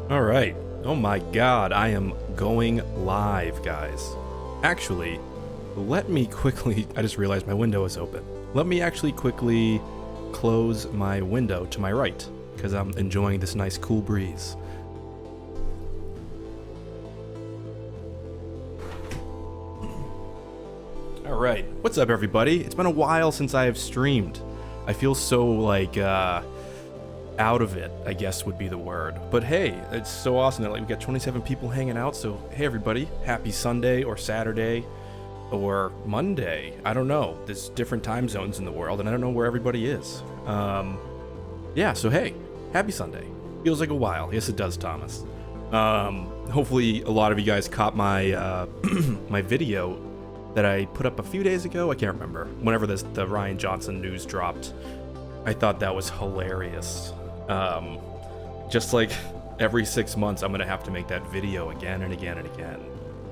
All right. Oh my god, I am going live, guys. Actually, let me quickly. I just realized my window is open. Let me actually quickly close my window to my right because I'm enjoying this nice cool breeze. All right. What's up, everybody? It's been a while since I have streamed. I feel so like out of it, I guess would be the word. But hey, it's so awesome that like we got 27 people hanging out. So hey, everybody, happy Sunday or Saturday or Monday. I don't know. There's different time zones in the world, and I don't know where everybody is. Yeah. So hey, happy Sunday. Feels like a while. Yes, it does, Thomas. Hopefully, a lot of you guys caught my my video that I put up a few days ago. I can't remember. Whenever the Ryan Johnson news dropped, I thought that was hilarious. Just like every 6 months, I'm gonna have to make that video again and again and again.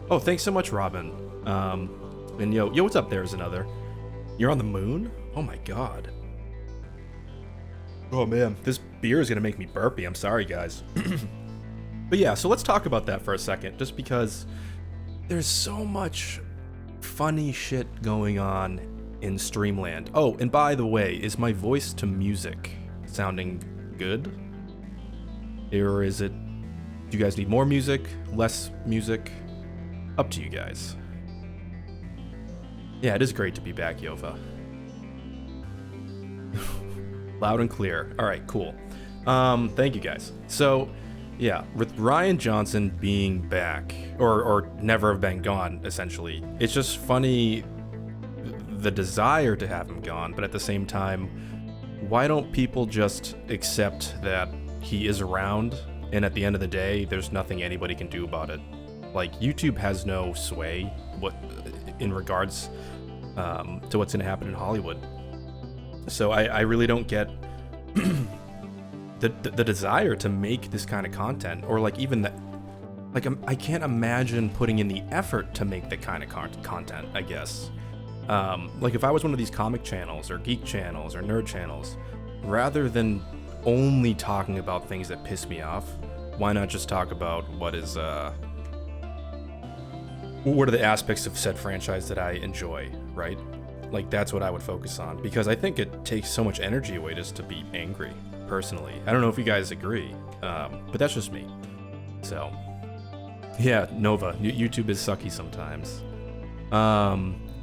Oh, thanks so much, Robin. And yo, what's up? There's another. You're on the moon? Oh my god. Oh man, this beer is gonna make me burpy. I'm sorry, guys. But yeah, so let's talk about that for a second, just because there's so much funny shit going on in Streamland. Oh, and by the way, is my voice to music sounding good? Or is it, do you guys need more music, less music? Up to you guys. Yeah, it is great to be back, Yova. Loud and clear. All right, cool. Thank you guys. So, yeah, with Ryan Johnson being back, or never have been gone, essentially, it's just funny the desire to have him gone, but at the same time, why don't people just accept that he is around, and at the end of the day, there's nothing anybody can do about it? Like, YouTube has no sway in regards to what's going to happen in Hollywood. So I really don't get the desire to make this kind of content, or like even that. Like, I can't imagine putting in the effort to make the kind of content, I guess. Like if I was one of these comic channels or geek channels or nerd channels, rather than only talking about things that piss me off, why not just talk about what are the aspects of said franchise that I enjoy, right? Like, that's what I would focus on, because I think it takes so much energy away just to be angry, personally. I don't know if you guys agree, but that's just me. So, yeah, Nova, YouTube is sucky sometimes.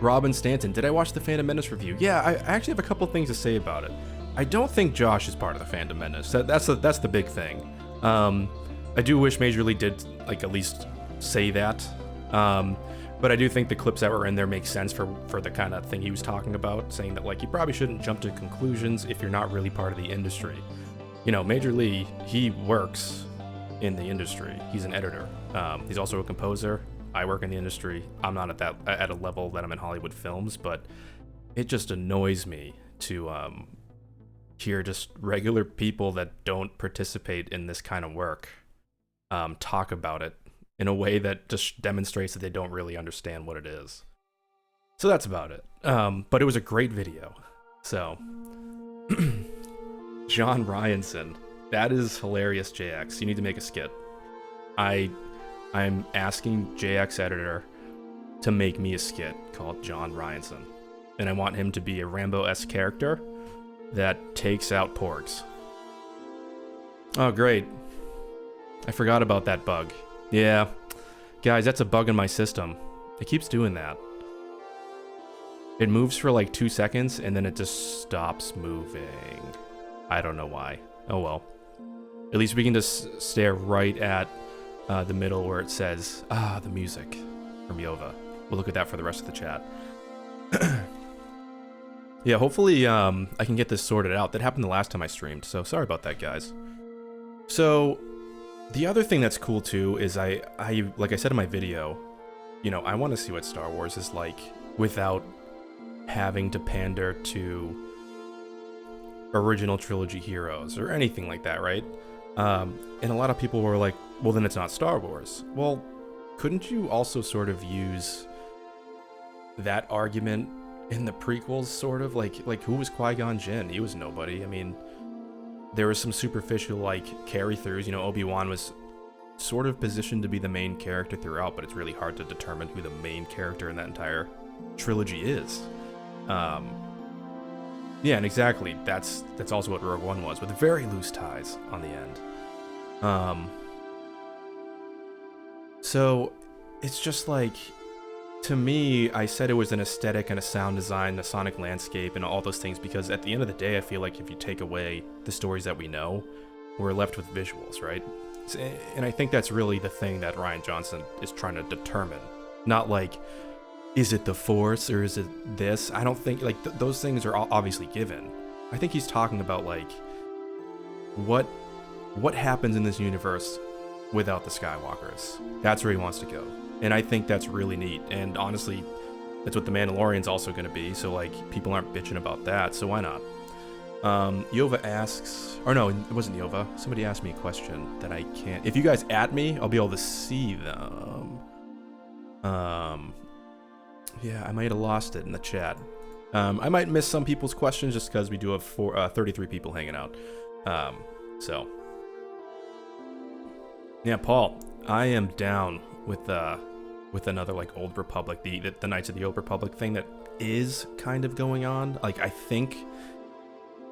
Robin Stanton, did I watch the Phantom Menace review? Yeah, I actually have a couple things to say about it. I don't think Josh is part of the Phantom Menace. That's the big thing. I do wish Major League did, like, at least say that. But I do think the clips that were in there make sense for the kind of thing he was talking about, saying that, like, you probably shouldn't jump to conclusions if you're not really part of the industry. You know, Major League, he works in the industry. He's an editor. He's also a composer. I work in the industry. I'm not at a level that I'm in Hollywood films, but it just annoys me to hear just regular people that don't participate in this kind of work talk about it in a way that just demonstrates that they don't really understand what it is. So that's about it. But it was a great video. So, John Ryanson, that is hilarious, JX. You need to make a skit. I'm asking JX Editor to make me a skit called John Ryanson, and I want him to be a Rambo-esque character that takes out porgs. Oh, great. I forgot about that bug. Yeah. Guys, that's a bug in my system. It keeps doing that. It moves for like 2 seconds, and then it just stops moving. I don't know why. Oh well. At least we can just stare right at the middle where it says, the music from Yova. We'll look at that for the rest of the chat. Yeah, hopefully I can get this sorted out. That happened the last time I streamed, so sorry about that, guys. So, the other thing that's cool too is I like I said in my video, you know, I want to see what Star Wars is like without having to pander to original trilogy heroes or anything like that, right? And a lot of people were like, well, then it's not Star Wars. Well, couldn't you also sort of use that argument in the prequels, sort of? Like who was Qui-Gon Jinn? He was nobody. I mean, there was some superficial, like, carry-throughs. You know, Obi-Wan was sort of positioned to be the main character throughout, but it's really hard to determine who the main character in that entire trilogy is. Yeah, and exactly, that's also what Rogue One was, with very loose ties on the end. So it's just like, to me, I said it was an aesthetic and a sound design, a sonic landscape, and all those things, because at the end of the day, I feel like if you take away the stories that we know, we're left with visuals, right? And I think that's really the thing that Rian Johnson is trying to determine. Not like, is it the Force or is it this? I don't think, like, those things are obviously given. I think he's talking about, like, what happens in this universe without the Skywalkers. That's where he wants to go. And I think that's really neat. And honestly, that's what The Mandalorian's also going to be. So, like, people aren't bitching about that. So why not? Yova asks, or no, it wasn't Yova. Somebody asked me a question that I can't. If you guys at me, I'll be able to see them. Yeah, I might have lost it in the chat. I might miss some people's questions just because we do have 33 people hanging out. So, yeah, Paul, I am down with another, like, Old Republic, the Knights of the Old Republic thing that is kind of going on. Like, I think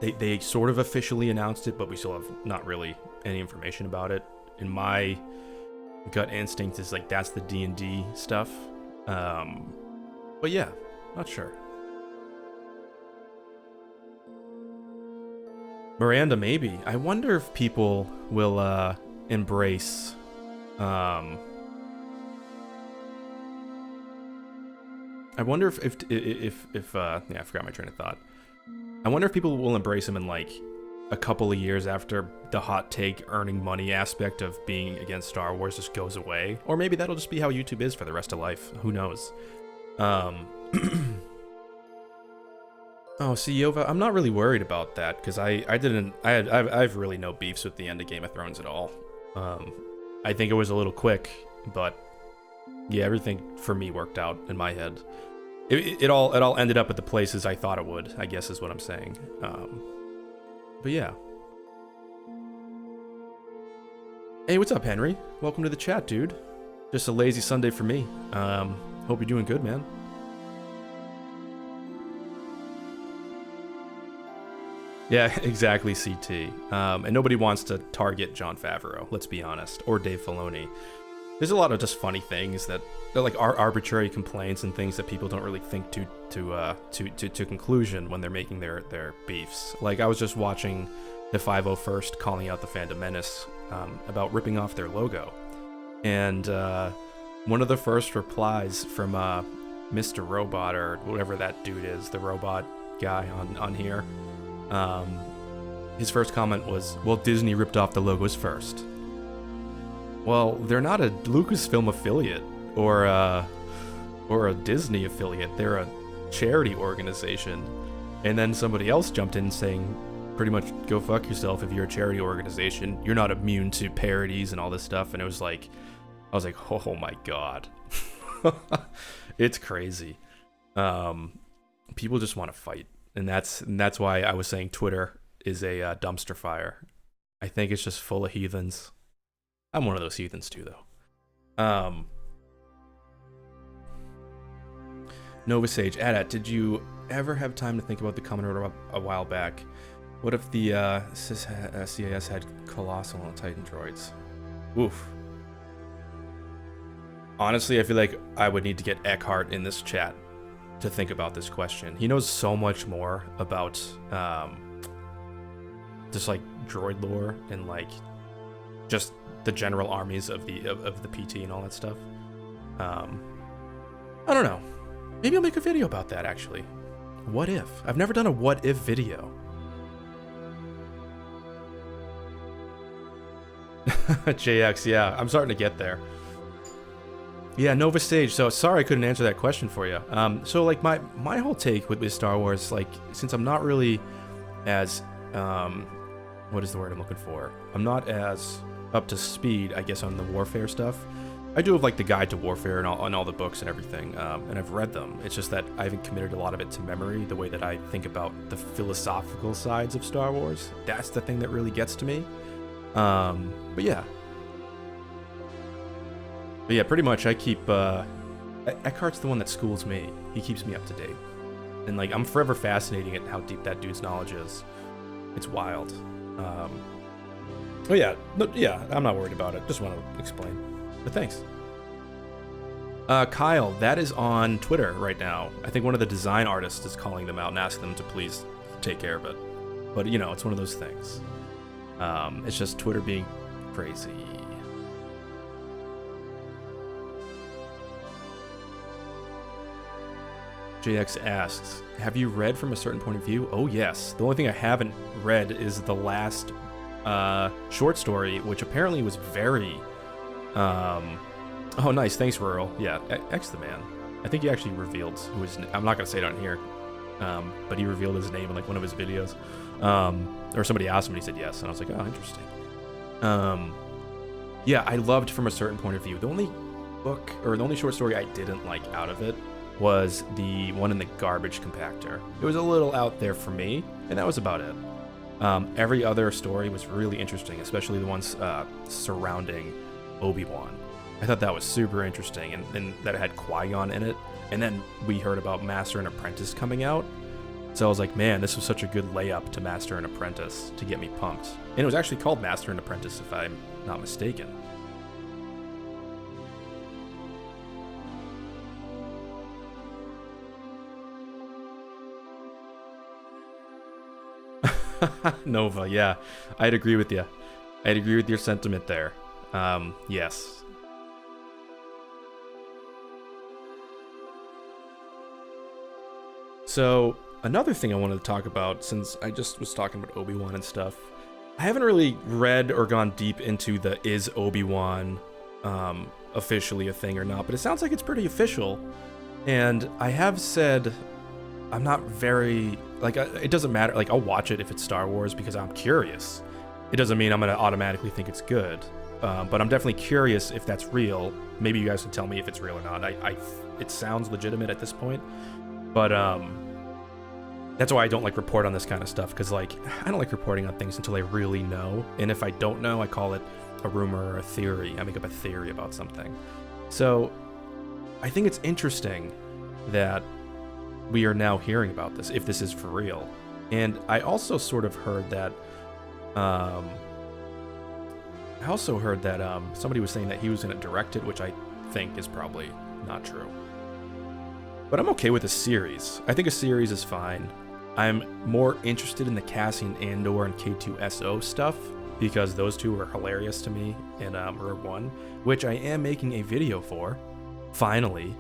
they sort of officially announced it, but we still have not really any information about it. And my gut instinct is, like, that's the D&D stuff. But yeah, not sure. Miranda, maybe. I wonder if people will embrace I wonder if yeah, I forgot my train of thought. I wonder if people will embrace him in, like, a couple of years after the hot take earning money aspect of being against Star Wars just goes away. Or maybe that'll just be how YouTube is for the rest of life. Who knows? Oh, see, Yova, I'm not really worried about that, because I've really no beefs with the end of Game of Thrones at all. I think it was a little quick, but yeah, everything for me worked out in my head. It all ended up at the places I thought it would, I guess is what I'm saying. But yeah. Hey, what's up, Henry? Welcome to the chat, dude. Just a lazy Sunday for me. Hope you're doing good, man. Yeah, exactly, CT. And nobody wants to target Jon Favreau, let's be honest, or Dave Filoni. There's a lot of just funny things that they're like arbitrary complaints and things that people don't really think to conclusion when they're making their beefs. Like, I was just watching the 501st calling out the Phantom Menace about ripping off their logo, and one of the first replies from Mr. Robot, or whatever that dude is, the robot guy on here, his first comment was, "Well, Disney ripped off the logos first." Well, they're not a Lucasfilm affiliate or a Disney affiliate. They're a charity organization. And then somebody else jumped in saying, pretty much, go fuck yourself if you're a charity organization. You're not immune to parodies and all this stuff. And it was like, I was like, oh my God. It's crazy. People just want to fight. And that's why I was saying Twitter is a dumpster fire. I think it's just full of heathens. I'm one of those heathens too, though. Nova Sage, Adat, did you ever have time to think about the comment a while back? What if the CIS had Colossal and Titan droids? Oof. Honestly, I feel like I would need to get Eckhart in this chat to think about this question. He knows so much more about just like droid lore and like just the general armies of the PT and all that stuff. I don't know. Maybe I'll make a video about that, actually. What if? I've never done a what if video. JX, yeah, I'm starting to get there. Yeah, Nova Sage, so sorry I couldn't answer that question for you. So like my whole take with Star Wars, like, since I'm not really as, what is the word I'm looking for? I'm not as up to speed, I guess, on the warfare stuff. I do have like the guide to warfare and all the books and everything, and I've read them. It's just that I haven't committed a lot of it to memory, the way that I think about the philosophical sides of Star Wars. That's the thing that really gets to me. But yeah. But yeah, pretty much I keep, Eckhart's the one that schools me. He keeps me up to date. And like, I'm forever fascinated at how deep that dude's knowledge is. It's wild. Oh yeah, no, yeah, I'm not worried about it. Just want to explain. But thanks. Kyle, that is on Twitter right now. I think one of the design artists is calling them out and asking them to please take care of it. But you know, it's one of those things. It's just Twitter being crazy. JX asks, have you read From a Certain Point of View? Oh yes. The only thing I haven't read is the last short story, which apparently was very oh nice, thanks Rural. Yeah, X the man. I think he actually revealed who his I'm not gonna say it on here, but he revealed his name in like one of his videos, or somebody asked him and he said yes, and I was like, oh, interesting. Yeah, I loved From a Certain Point of View. The only book, or the only short story I didn't like out of it was the one in the garbage compactor. It was a little out there for me, and that was about it. Every other story was really interesting, especially the ones surrounding Obi-Wan. I thought that was super interesting, and that it had Qui-Gon in it. And then we heard about Master and Apprentice coming out. So I was like, man, this was such a good layup to Master and Apprentice to get me pumped. And it was actually called Master and Apprentice, if I'm not mistaken. Nova, yeah, I'd agree with you. I'd agree with your sentiment there. Yes. So another thing I wanted to talk about, since I just was talking about Obi-Wan and stuff, I haven't really read or gone deep into the is Obi-Wan officially a thing or not, but it sounds like it's pretty official. And I have said I'm not very, like, it doesn't matter. Like, I'll watch it if it's Star Wars because I'm curious. It doesn't mean I'm going to automatically think it's good. But I'm definitely curious if that's real. Maybe you guys can tell me if it's real or not. It sounds legitimate at this point. But that's why I don't like report on this kind of stuff. Because, like, I don't like reporting on things until I really know. And if I don't know, I call it a rumor or a theory. I make up a theory about something. So I think it's interesting that we are now hearing about this, if this is for real. And I also sort of heard that somebody was saying that he was going to direct it, which I think is probably not true. But I'm okay with a series. I think a series is fine. I'm more interested in the Cassian Andor and K2SO stuff, because those two were hilarious to me in Rogue One, which I am making a video for, finally.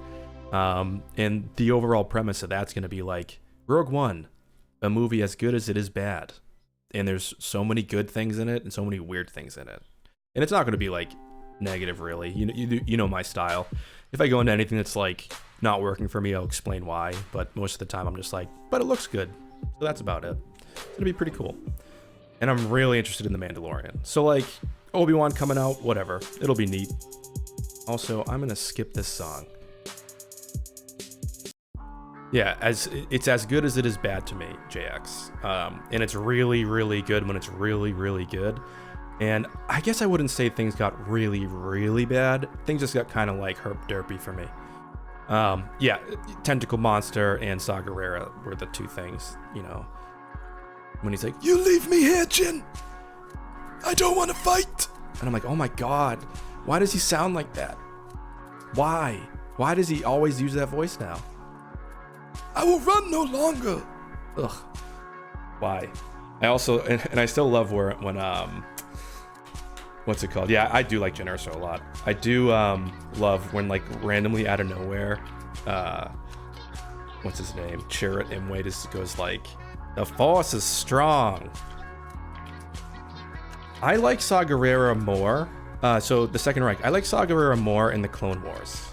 And the overall premise of that's going to be like, Rogue One, a movie as good as it is bad. And there's so many good things in it and so many weird things in it. And it's not going to be like negative, really. You know my style. If I go into anything that's like not working for me, I'll explain why. But most of the time I'm just like, but it looks good. So that's about it. It's going to be pretty cool. And I'm really interested in The Mandalorian. So like Obi-Wan coming out, whatever. It'll be neat. Also, I'm going to skip this song. Yeah, it's as good as it is bad to me, JX. And it's really, really good when it's really, really good. And I guess I wouldn't say things got really, really bad. Things just got kind of like herp-derpy for me. Yeah, Tentacle Monster and Saw Gerrera were the two things, you know. When he's like, you leave me here, Jin! I don't want to fight! And I'm like, oh my god, why does he sound like that? Why? Why does he always use that voice now? I will run no longer. Ugh. Why? I also, and I still love when what's it called? Yeah, I do like Jyn Erso a lot. I do love when like randomly out of nowhere, what's his name? Chirrut Imwe just goes like, the Force is strong. I like Saw Gerrera more. So the Second Reich. I like Saw Gerrera more in the Clone Wars.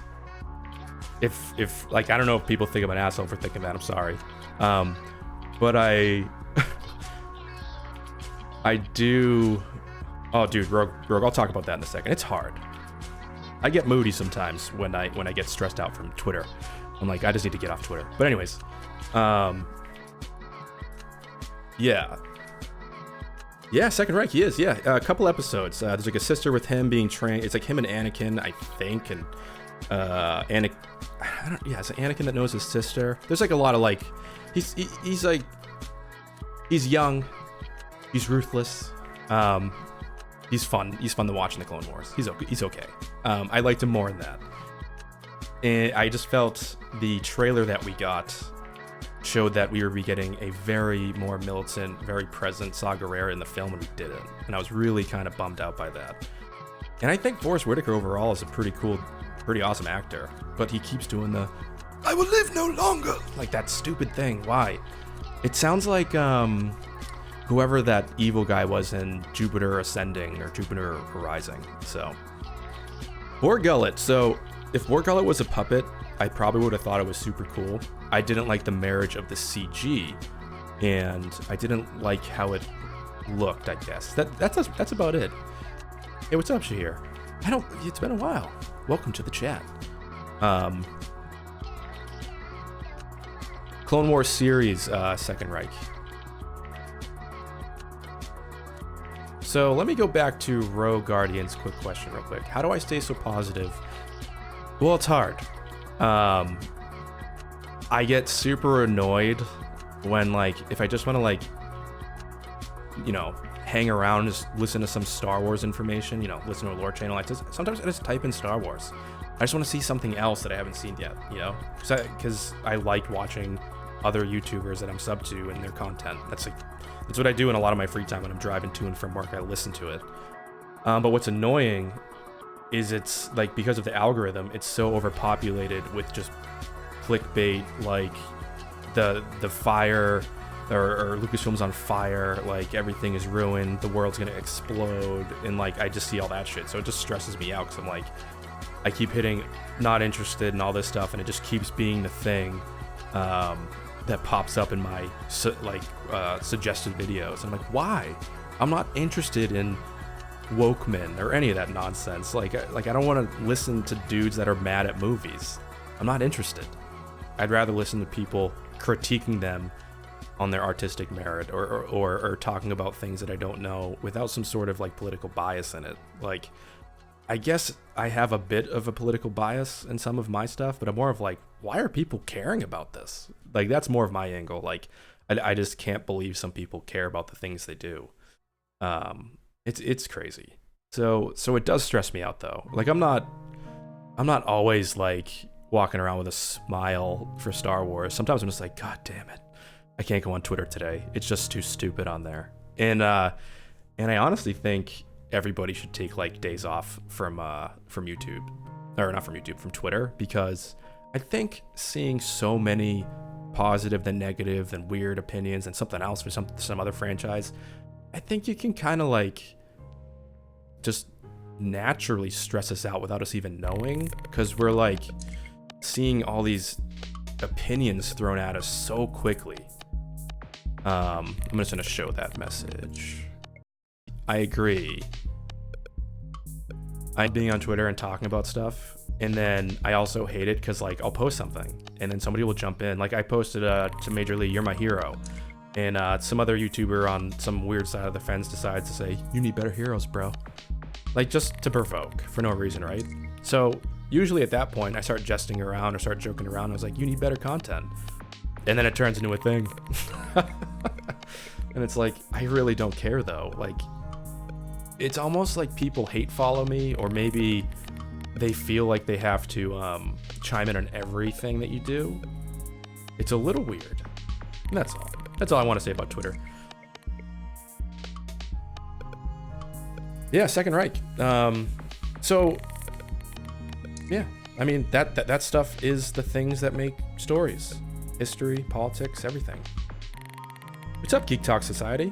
If like, I don't know if people think I'm an asshole for thinking that, I'm sorry. But I do, oh dude, Rogue, I'll talk about that in a second. It's hard. I get moody sometimes when I get stressed out from Twitter. I'm like, I just need to get off Twitter. But anyways, yeah. Yeah, Second Reich, he is. Yeah, a couple episodes. There's like a sister with him being trained. It's like him and Anakin, I think, and Anakin. Yeah, it's Anakin that knows his sister. There's like a lot of like, he's like, he's young, he's ruthless. He's fun. He's fun to watch in the Clone Wars. He's okay. I liked him more in that. And I just felt the trailer that we got showed that we would be getting a very more militant, very present Saw Gerrera in the film, and we didn't. And I was really kind of bummed out by that. And I think Forrest Whitaker overall is a pretty cool, pretty awesome actor. But he keeps doing the, I will live no longer, like that stupid thing. Why? It sounds like whoever that evil guy was in Jupiter Ascending or Jupiter Rising. So, Bor Gullet. So, if Bor Gullet was a puppet, I probably would have thought it was super cool. I didn't like the marriage of the CG, and I didn't like how it looked, I guess. That's about it. Hey, what's up, Shahir? It's been a while. Welcome to the chat. Clone Wars series, Second Reich. So let me go back to Rogue Guardian's quick question real quick. How do I stay so positive? Well, it's hard. I get super annoyed when, like, if I just want to, like, you know, hang around and just listen to some Star Wars information, you know, listen to a lore channel. Sometimes I just type in Star Wars. I just want to see something else that I haven't seen yet, you know? Because I like watching other YouTubers that I'm sub to and their content. That's what I do in a lot of my free time when I'm driving to and from work. I listen to it. But what's annoying is it's like, because of the algorithm, it's so overpopulated with just clickbait, like the fire or Lucasfilm's on fire, like everything is ruined, the world's gonna explode, and like I just see all that shit, so it just stresses me out because I'm like, I keep hitting not interested in all this stuff, and it just keeps being the thing that pops up in my suggested videos. And I'm like, why? I'm not interested in woke men or any of that nonsense. Like I don't want to listen to dudes that are mad at movies. I'm not interested. I'd rather listen to people critiquing them on their artistic merit or talking about things that I don't know without some sort of like political bias in it. Like, I guess I have a bit of a political bias in some of my stuff, but I'm more of like, why are people caring about this? Like, that's more of my angle. Like, I just can't believe some people care about the things they do. It's crazy. So it does stress me out though. Like, I'm not always like walking around with a smile for Star Wars. Sometimes I'm just like, God damn it, I can't go on Twitter today. It's just too stupid on there. And I honestly think everybody should take like days off from YouTube, or not from YouTube, from Twitter, because I think seeing so many positive than negative and weird opinions and something else for some other franchise, I think you can kind of like just naturally stress us out without us even knowing, because we're like seeing all these opinions thrown at us so quickly. I'm just gonna show that message. I agree. I'm being on Twitter and talking about stuff, and then I also hate it because like I'll post something and then somebody will jump in. Like I posted to Major League, "You're my hero," and some other YouTuber on some weird side of the fence decides to say, "You need better heroes, bro." Like, just to provoke for no reason, right? So usually at that point I start jesting around or start joking around. I was like, "You need better content," and then it turns into a thing. And it's like, I really don't care though. Like, it's almost like people hate follow me, or maybe they feel like they have to chime in on everything that you do. It's a little weird. And that's all. That's all I want to say about Twitter. Yeah, Second Reich. So yeah, I mean that stuff is the things that make stories. History, politics, everything. What's up, Geek Talk Society?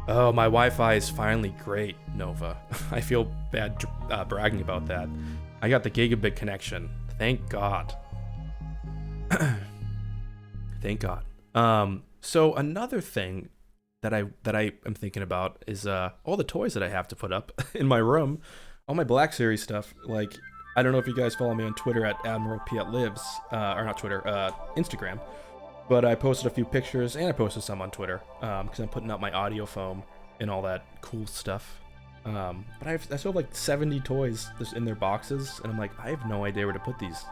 Oh, my Wi-Fi is finally great, Nova. I feel bad bragging about that. I got the gigabit connection. Thank God. Thank God. So another thing that I am thinking about is all the toys that I have to put up in my room. All my Black Series stuff. Like, I don't know if you guys follow me on Twitter at Admiral P at Libs, or not Twitter, Instagram. But I posted a few pictures, and I posted some on Twitter, because I'm putting out my audio foam and all that cool stuff. But I still have like 70 toys just in their boxes, and I'm like, I have no idea where to put these.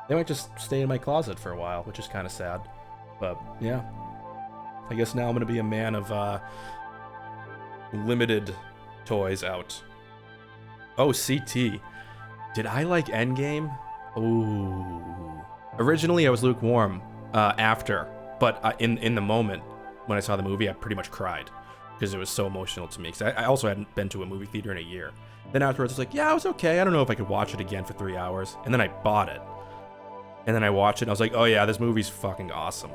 They might just stay in my closet for a while, which is kind of sad. But yeah, I guess now I'm gonna be a man of limited toys out. Oh, CT. Did I like Endgame? Ooh. Originally, I was lukewarm after, but in the moment when I saw the movie, I pretty much cried because it was so emotional to me. Because I also hadn't been to a movie theater in a year. Then afterwards, I was like, yeah, it was okay. I don't know if I could watch it again for 3 hours. And then I bought it. And then I watched it, and I was like, oh yeah, this movie's fucking awesome.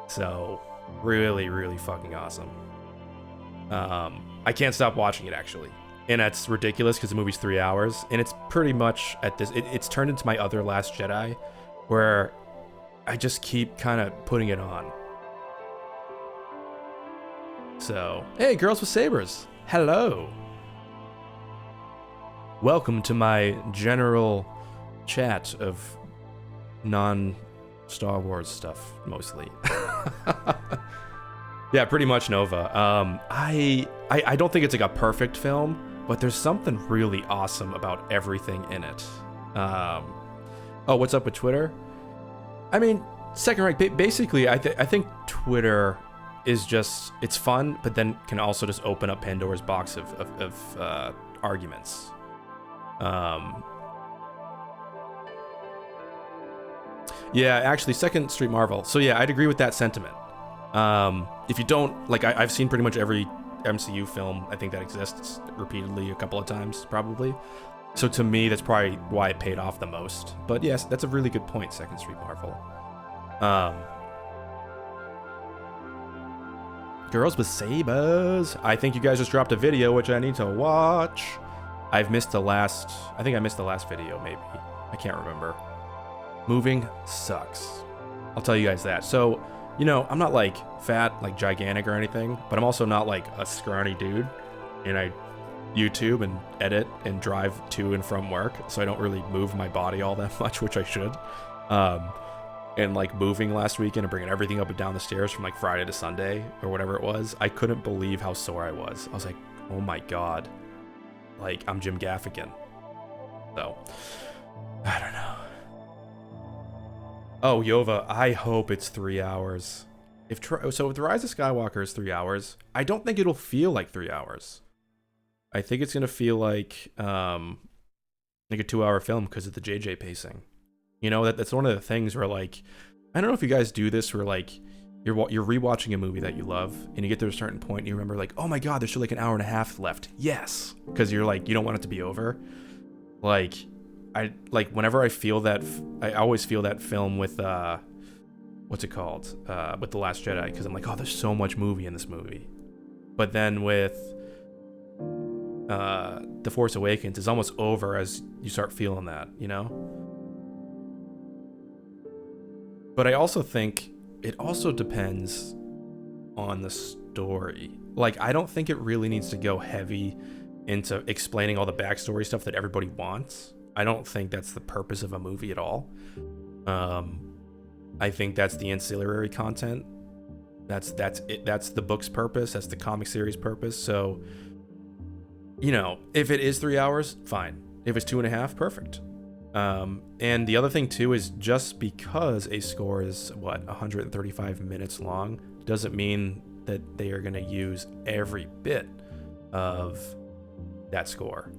So, really, really fucking awesome. I can't stop watching it, actually. And that's ridiculous because the movie's 3 hours, and it's pretty much at this. It's turned into my other Last Jedi, where I just keep kind of putting it on. So, hey, Girls with Sabers, hello. Welcome to my general chat of non-Star Wars stuff, mostly. Yeah, pretty much Nova. I don't think it's like a perfect film, but there's something really awesome about everything in it. Oh, what's up with Twitter? I mean, second rank. Basically, I think Twitter is just, it's fun, but then can also just open up Pandora's box of arguments. Yeah, actually, Second Street Marvel. So yeah, I'd agree with that sentiment. If you don't, like, I've seen pretty much every MCU film I think that exists repeatedly a couple of times, probably. So to me, that's probably why it paid off the most. But yes, that's a really good point, Second Street Marvel. Girls with Sabers. I think you guys just dropped a video, which I need to watch. I think I missed the last video, maybe. I can't remember. Moving sucks. I'll tell you guys that. So, you know, I'm not like fat, like gigantic or anything, but I'm also not like a scrawny dude. And I YouTube and edit and drive to and from work, so I don't really move my body all that much, which I should. And like moving last weekend and bringing everything up and down the stairs from like Friday to Sunday or whatever it was, I couldn't believe how sore I was. I was like, oh my God. Like, I'm Jim Gaffigan. So, I don't know. Oh, Yova, I hope it's 3 hours. If The Rise of Skywalker is 3 hours, I don't think it'll feel like 3 hours. I think it's gonna feel like a 2-hour film because of the JJ pacing. You know, that's one of the things where, like, I don't know if you guys do this, where like you're rewatching a movie that you love and you get to a certain point and you remember like, oh my God, there's still like an hour and a half left. Yes, because you're like, you don't want it to be over. Like, whenever I feel that, I always feel that film with what's it called? With The Last Jedi, because I'm like, oh, there's so much movie in this movie. But then with The Force Awakens, it's almost over as you start feeling that, you know? But I also think it also depends on the story. Like, I don't think it really needs to go heavy into explaining all the backstory stuff that everybody wants. I don't think that's the purpose of a movie at all. I think that's the ancillary content. That's it. That's the book's purpose. That's the comic series purpose. So, you know, if it is 3 hours, fine. If it's 2.5, perfect. And the other thing too is, just because a score is 135 minutes long doesn't mean that they are going to use every bit of that score.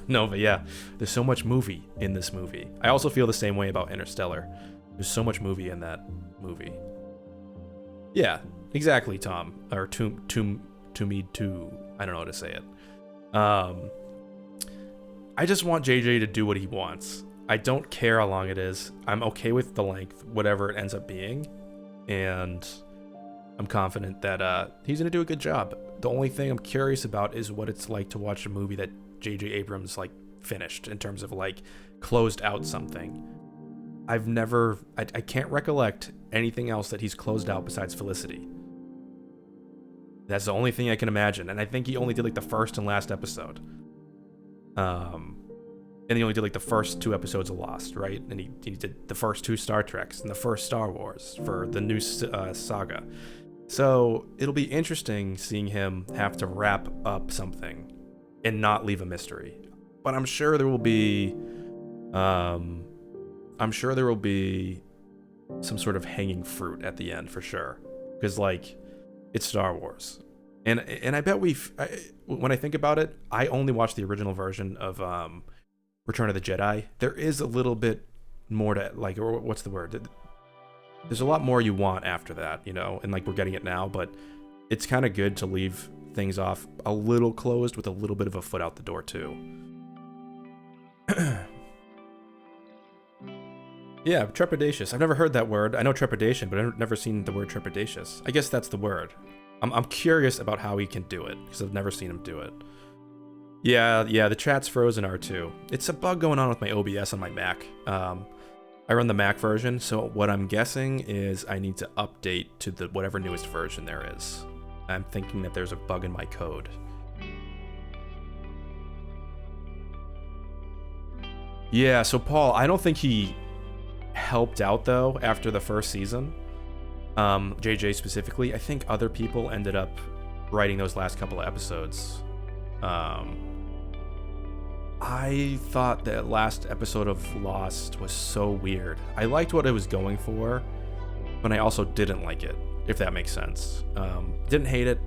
No, but yeah, there's so much movie in this movie. I also feel the same way about Interstellar. There's so much movie in that movie. Yeah, exactly, Tom. Or to me too. I don't know how to say it. I just want JJ to do what he wants. I don't care how long it is. I'm okay with the length, whatever it ends up being. And I'm confident that he's going to do a good job. The only thing I'm curious about is what it's like to watch a movie that J.J. Abrams like finished, in terms of like closed out something. I can't recollect anything else that he's closed out besides Felicity. That's the only thing I can imagine. And I think he only did like the first and last episode. and he only did like the first 2 episodes of Lost, right? And he did the first 2 Star Treks and the first Star Wars for the new saga. So it'll be interesting seeing him have to wrap up something and not leave a mystery. But I'm sure there will be, some sort of hanging fruit at the end for sure, because like it's Star Wars, and I bet when I think about it, I only watched the original version of Return of the Jedi. There is a little bit more to, like, or what's the word? There's a lot more you want after that, you know, and like we're getting it now, but it's kind of good to leave things off a little closed with a little bit of a foot out the door too. Yeah, trepidatious. I've never heard that word. I know trepidation, but I've never seen the word trepidatious. I guess that's the word. I'm curious about how he can do it, because I've never seen him do it. Yeah, the chat's frozen R2. It's a bug going on with my OBS on my Mac. I run the Mac version, so what I'm guessing is I need to update to the whatever newest version there is. I'm thinking that there's a bug in my code. Yeah, so Paul, I don't think he helped out though after the first season. JJ specifically. I think other people ended up writing those last couple of episodes. I thought that last episode of Lost was so weird. I liked what it was going for, but I also didn't like it, if that makes sense. Didn't hate it.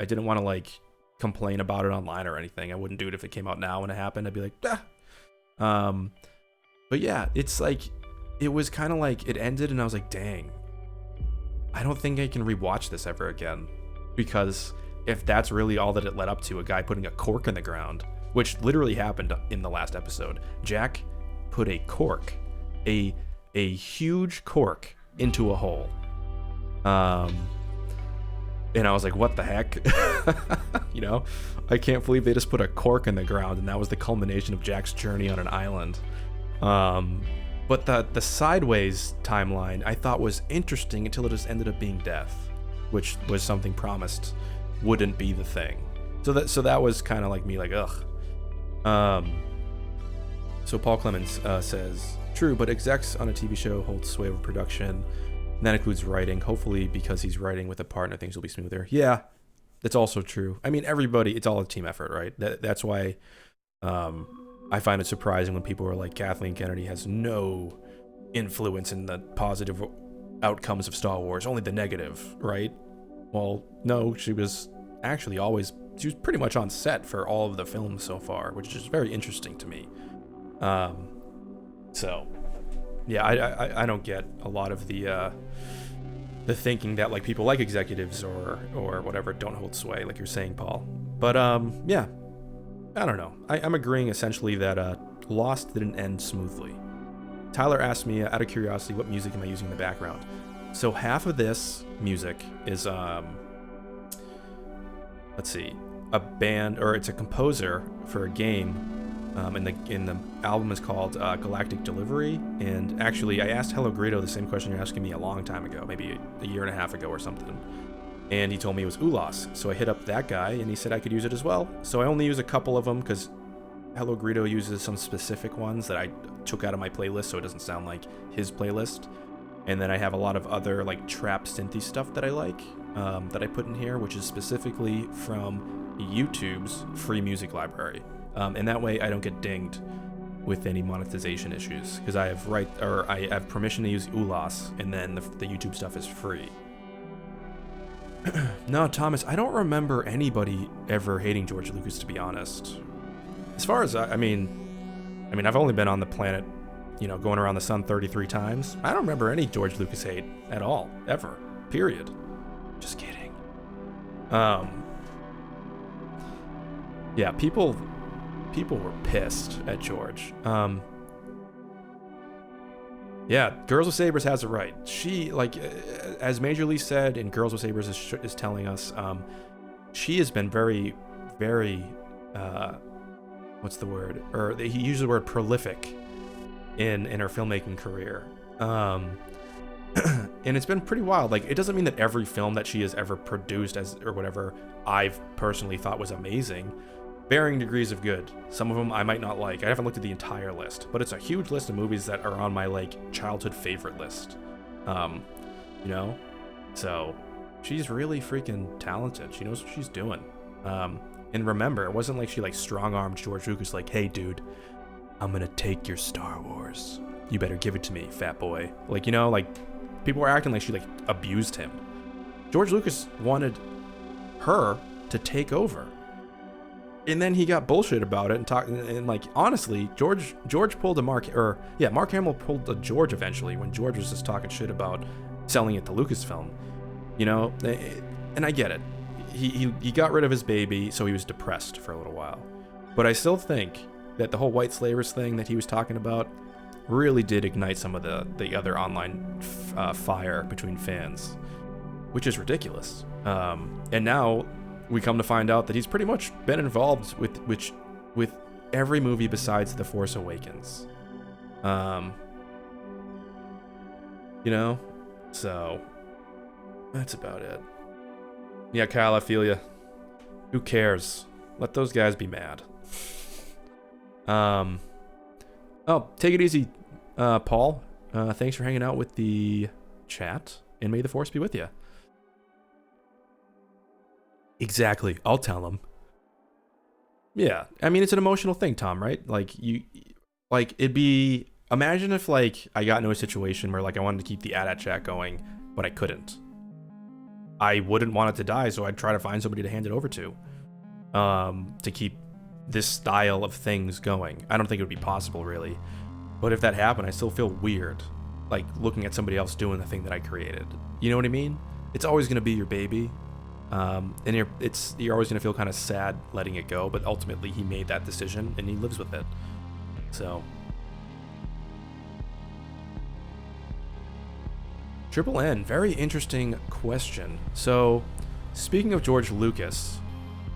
I didn't want to like complain about it online or anything. I wouldn't do it if it came out now when it happened. I'd be like, ah. But yeah, it's like, it was kind of like it ended and I was like, dang, I don't think I can rewatch this ever again, because if that's really all that it led up to, a guy putting a cork in the ground, which literally happened in the last episode. Jack put a cork, a huge cork, into a hole. And I was like, what the heck? You know, I can't believe they just put a cork in the ground, and that was the culmination of Jack's journey on an island. But the sideways timeline I thought was interesting until it just ended up being death, which was something promised wouldn't be the thing. So that was kind of like me, like, ugh. So Paul Clemens says, true, but execs on a TV show hold sway over production. And that includes writing. Hopefully, because he's writing with a partner, things will be smoother. Yeah, that's also true. I mean, everybody, it's all a team effort, right? That's why I find it surprising when people are like, Kathleen Kennedy has no influence in the positive outcomes of Star Wars, only the negative, right? Well, no, she was actually always, she was pretty much on set for all of the films so far, which is very interesting to me. So, yeah, I don't get a lot of the thinking that like people like executives or whatever don't hold sway, like you're saying, Paul. But yeah, I don't know. I'm agreeing essentially that Lost didn't end smoothly. Tyler asked me, out of curiosity, what music am I using in the background? So half of this music is let's see, a band, or it's a composer for a game. And the album is called Galactic Delivery. And actually, I asked Hello Greedo the same question you're asking me a long time ago, maybe a year and a half ago or something. And he told me it was ULAS. So I hit up that guy, and he said I could use it as well. So I only use a couple of them because Hello Greedo uses some specific ones that I took out of my playlist, so it doesn't sound like his playlist. And then I have a lot of other like trap synthy stuff that I like, that I put in here, which is specifically from YouTube's free music library. And that way I don't get dinged with any monetization issues, because I have permission to use ULAS, and then the YouTube stuff is free. No, Thomas, I don't remember anybody ever hating George Lucas, to be honest. As far as I mean, I've only been on the planet, going around the sun 33 times. I don't remember any George Lucas hate at all, ever. Period. Just kidding. Yeah, people were pissed at George. Yeah, Girls with Sabers has it right. She, like, as Major Lee said, and Girls with Sabers is telling us, she has been very, very, what's the word? Or he used the word prolific in her filmmaking career. And it's been pretty wild. Like, it doesn't mean that every film that she has ever produced or whatever I've personally thought was amazing. varying degrees of good. Some of them I might not like. I haven't looked at the entire list, but it's a huge list of movies that are on my like childhood favorite list. You know, so she's really freaking talented. She knows what she's doing. And remember, it wasn't like she like strong-armed George Lucas like, hey dude, I'm gonna take your Star Wars. You better give it to me, fat boy. Like, you know, like people were acting like she like abused him. George Lucas wanted her to take over. And then he got bullshit about it and talked, and like honestly, George pulled a Mark Hamill pulled a George eventually when George was just talking shit about selling it to Lucasfilm, you know. And I get it. He got rid of his baby, so he was depressed for a little while. But I still think that the whole white slavers thing that he was talking about really did ignite some of the other online fire between fans, which is ridiculous. And now we come to find out that he's pretty much been involved with every movie besides The Force Awakens. You know? So, that's about it. Yeah, Kyle, I feel you. Who cares? Let those guys be mad. Oh, take it easy, Paul. Thanks for hanging out with the chat, and may the Force be with you. Exactly. I'll tell him. Yeah. I mean, it's an emotional thing, Tom, right? It'd be, imagine if like I got into a situation where like I wanted to keep the AT-AT chat going, but I couldn't. I wouldn't want it to die, so I'd try to find somebody to hand it over to keep this style of things going. I don't think it would be possible, really. But if that happened, I still feel weird, like looking at somebody else doing the thing that I created. You know what I mean? It's always going to be your baby. And you're always gonna feel kind of sad letting it go, but ultimately he made that decision and he lives with it. So, Triple N, very interesting question. So, speaking of George Lucas,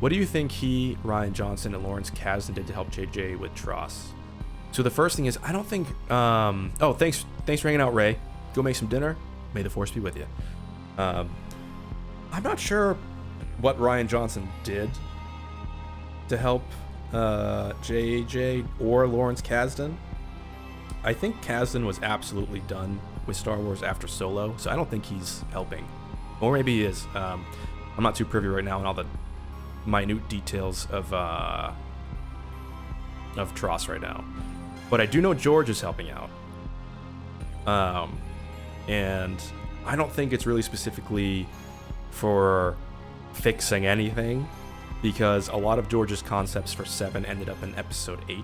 what do you think he, Rian Johnson, and Lawrence Kasdan did to help JJ with TROS? So the first thing is, I don't think. Oh, thanks for hanging out, Ray. Go make some dinner. May the Force be with you. I'm not sure what Rian Johnson did to help JJ or Lawrence Kasdan. I think Kasdan was absolutely done with Star Wars after Solo, so I don't think he's helping. Or maybe he is. I'm not too privy right now on all the minute details of TROS right now. But I do know George is helping out. And I don't think it's really specifically for fixing anything, because a lot of George's concepts for 7 ended up in episode 8.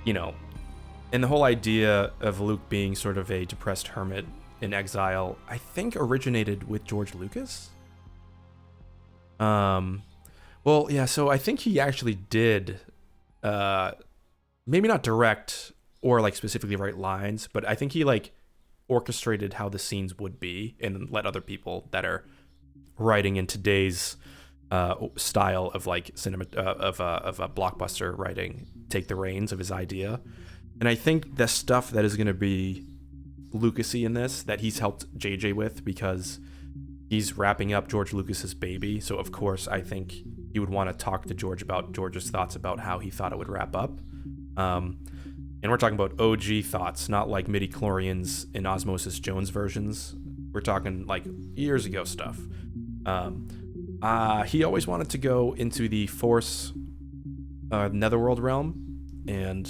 You know, and the whole idea of Luke being sort of a depressed hermit in exile, I think originated with George Lucas. Well, yeah, so I think he actually did, maybe not direct or like specifically write lines, but I think he like orchestrated how the scenes would be and let other people that are writing in today's style of like cinema of a blockbuster writing take the reins of his idea. And I think the stuff that is going to be Lucasy in this that he's helped JJ with, because he's wrapping up George Lucas's baby, so of course I think he would want to talk to George about George's thoughts about how he thought it would wrap up. And we're talking about OG thoughts, not like midi-chlorians and Osmosis Jones versions. We're talking like years ago stuff. He always wanted to go into the Force Netherworld realm and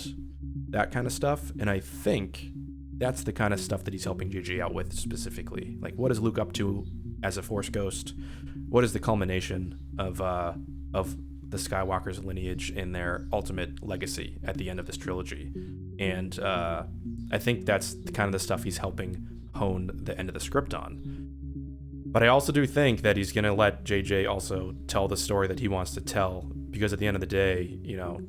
that kind of stuff. And I think that's the kind of stuff that he's helping JJ out with specifically. Like, what is Luke up to as a Force ghost? What is the culmination of the Skywalker's lineage and their ultimate legacy at the end of this trilogy? And I think that's kind of the stuff he's helping hone the end of the script on. But I also do think that he's going to let JJ also tell the story that he wants to tell, because at the end of the day, you know,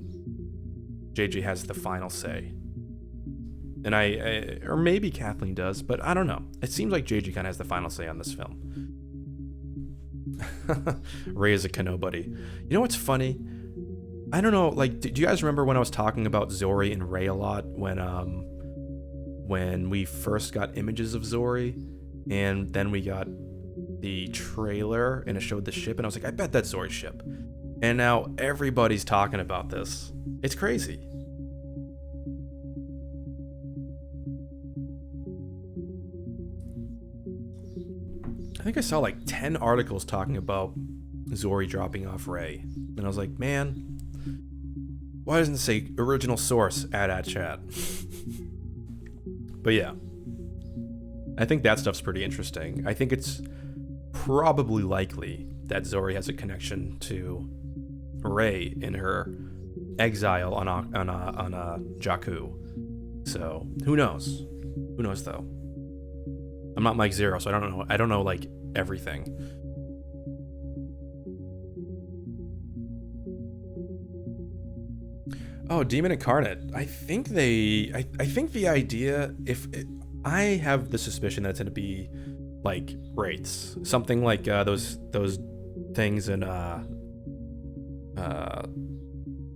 JJ has the final say. And I or maybe Kathleen does, but I don't know. It seems like JJ kind of has the final say on this film. Ray is a Kenobi. You know what's funny? I don't know, like, do you guys remember when I was talking about Zori and Ray a lot when we first got images of Zori, and then we got the trailer and it showed the ship, and I was like, I bet that's Zori's ship. And now everybody's talking about this. It's crazy. I think I saw like 10 articles talking about Zori dropping off Rey. And I was like, man, why doesn't it say original source at chat? But yeah, I think that stuff's pretty interesting. I think it's probably likely that Zori has a connection to Rey in her exile on Jakku. So who knows? Who knows though? I'm not Mike Zero, so I don't know. I don't know like everything. Oh, Demon Incarnate. I think the idea, I have the suspicion that it's gonna be like wraiths, something like those things in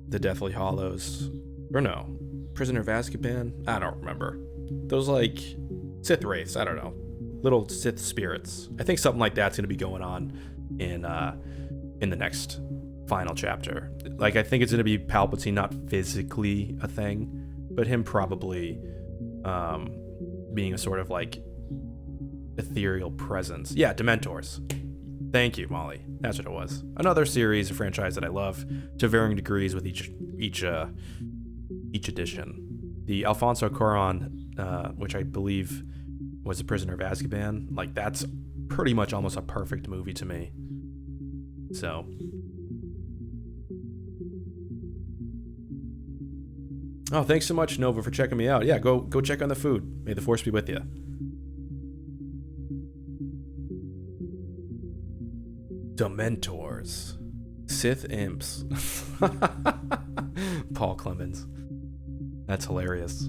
the Deathly Hollows, or no, Prisoner of Azkaban. I don't remember. Those like Sith wraiths. I don't know, little Sith spirits. I think something like that's gonna be going on in the next final chapter. Like, I think it's gonna be Palpatine, not physically a thing, but him probably being a sort of like ethereal presence. Yeah, Dementors. Thank you, Molly. That's what it was. Another series, a franchise that I love to varying degrees with each edition. The Alfonso Cuarón, which I believe was A Prisoner of Azkaban, like that's pretty much almost a perfect movie to me. So oh, thanks so much, Nova, for checking me out. Yeah, go check on the food. May the Force be with you. Dementors. Sith imps. Paul Clemens. That's hilarious.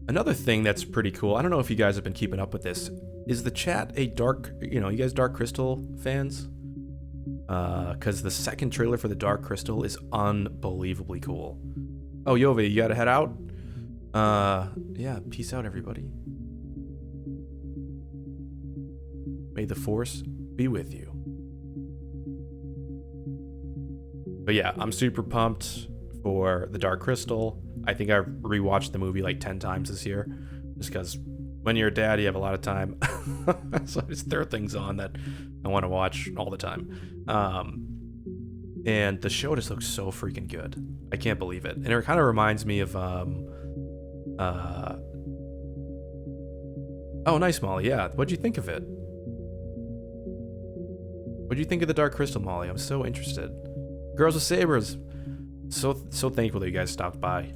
Another thing that's pretty cool, I don't know if you guys have been keeping up with this, is the chat a Dark, you guys Dark Crystal fans? Because the second trailer for the Dark Crystal is unbelievably cool. Oh, Yove, you gotta head out? Yeah, peace out, everybody. May the Force be with you. But yeah, I'm super pumped for the Dark Crystal. I think I rewatched the movie like 10 times this year, just because when you're a dad, you have a lot of time. So I just throw things on that I want to watch all the time. And the show just looks so freaking good. I can't believe it. And it kind of reminds me of oh, nice, Molly. Yeah, what'd you think of it? What'd you think of the Dark Crystal, Molly? I'm so interested. Girls with Sabers. So thankful that you guys stopped by.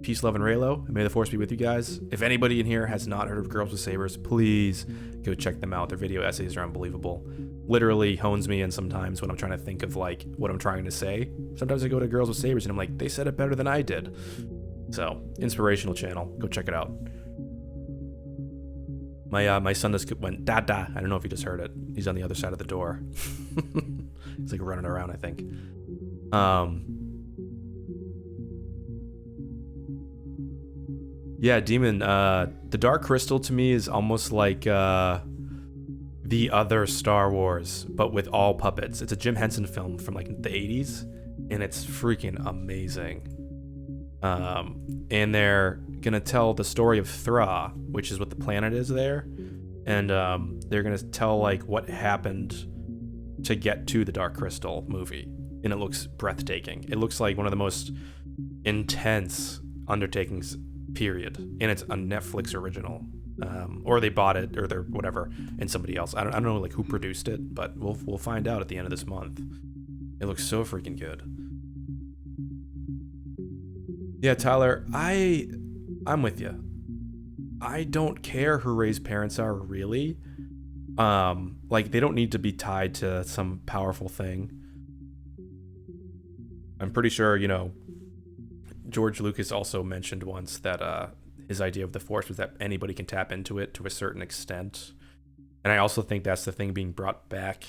Peace, love, and Raylo. And may the Force be with you guys. If anybody in here has not heard of Girls with Sabers, please go check them out. Their video essays are unbelievable. Literally hones me in sometimes when I'm trying to think of like what I'm trying to say. Sometimes I go to Girls with Sabers and I'm like, they said it better than I did. So, inspirational channel. Go check it out. My son just went Dada. I don't know if you just heard it. He's on the other side of the door. He's like running around, I think. Yeah, Demon. The Dark Crystal to me is almost like the other Star Wars, but with all puppets. It's a Jim Henson film from like the 80s, and it's freaking amazing. And they're gonna tell the story of Thra, which is what the planet is there, and they're gonna tell like what happened to get to the Dark Crystal movie, and it looks breathtaking. It looks like one of the most intense undertakings, period, and it's a Netflix original, or they bought it, or they're whatever, and somebody else. I don't know like who produced it, but we'll find out at the end of this month. It looks so freaking good. Yeah, Tyler, I'm with you. I don't care who Rey's parents are, really. Like, they don't need to be tied to some powerful thing. I'm pretty sure, George Lucas also mentioned once that his idea of the Force was that anybody can tap into it to a certain extent. And I also think that's the thing being brought back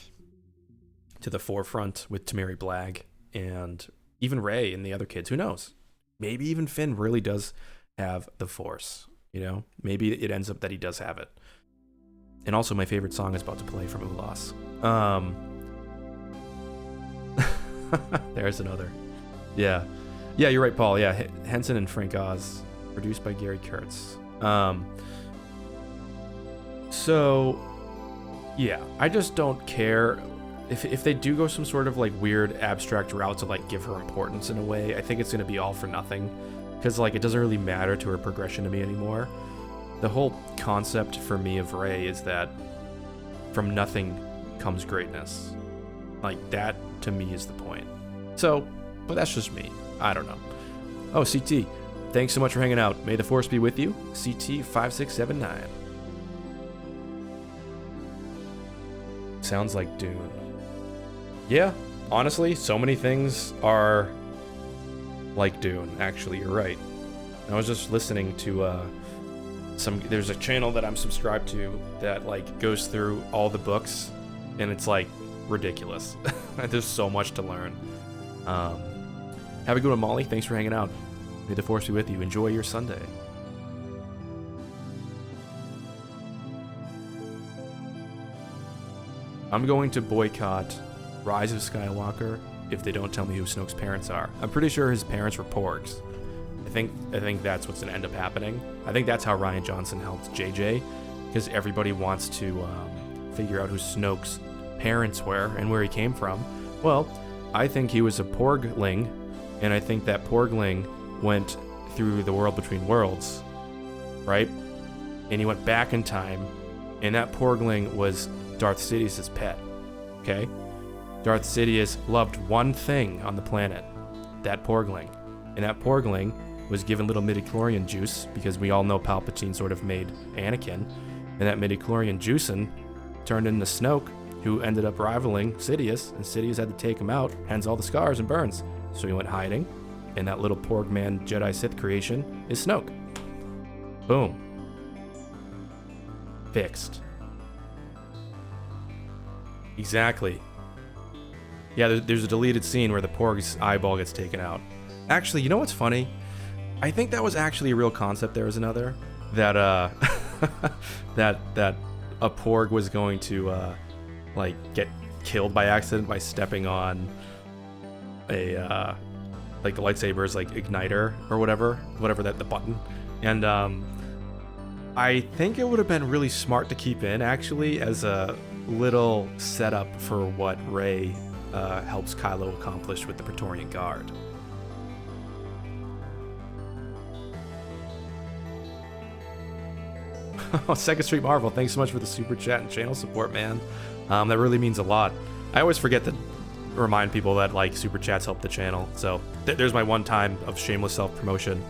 to the forefront with Tamiri Blagg and even Rey and the other kids. Who knows? Maybe even Finn really does have the Force, Maybe it ends up that he does have it. And also my favorite song is about to play from ULAS. There's another. Yeah, you're right, Paul. Yeah, Henson and Frank Oz, produced by Gary Kurtz. So yeah, I just don't care if they do go some sort of like weird abstract route to like give her importance in a way. I think it's gonna be all for nothing, because like it doesn't really matter to her progression to me anymore. The whole concept for me of Rey is that from nothing comes greatness. Like that to me is the point. So, but that's just me. I don't know. Oh, CT, thanks so much for hanging out. May the Force be with you. CT5679. Sounds like Dune. Yeah, honestly, so many things are like Dune. Actually, you're right. I was just listening to there's a channel that I'm subscribed to that like goes through all the books, and it's like ridiculous. There's so much to learn. Have a good one, Molly. Thanks for hanging out. May the Force be with you. Enjoy your Sunday. I'm going to boycott Rise of Skywalker if they don't tell me who Snoke's parents are. I'm pretty sure his parents were porgs. I think that's what's gonna end up happening. I think that's how Rian Johnson helped JJ, because everybody wants to figure out who Snoke's parents were and where he came from. Well, I think he was a porgling, and I think that porgling went through the world between worlds, right? And he went back in time, and that porgling was Darth Sidious's pet, okay? Darth Sidious loved one thing on the planet, that porgling. And that porgling was given little midichlorian juice, because we all know Palpatine sort of made Anakin, and that midichlorian juicing turned into Snoke, who ended up rivaling Sidious, and Sidious had to take him out, hence all the scars and burns. So he went hiding, and that little porg man Jedi Sith creation is Snoke. Boom. Fixed. Exactly. Yeah, there's a deleted scene where the porg's eyeball gets taken out. Actually, you know what's funny? I think that was actually a real concept. There was another that that a porg was going to like get killed by accident by stepping on a like the lightsaber's like igniter or whatever that the button. And I think it would have been really smart to keep in actually as a little setup for what Rey helps Kylo accomplish with the Praetorian Guard. Second Street Marvel, thanks so much for the super chat and channel support, man. That really means a lot. I always forget to remind people that like super chats help the channel. So there's my one time of shameless self-promotion.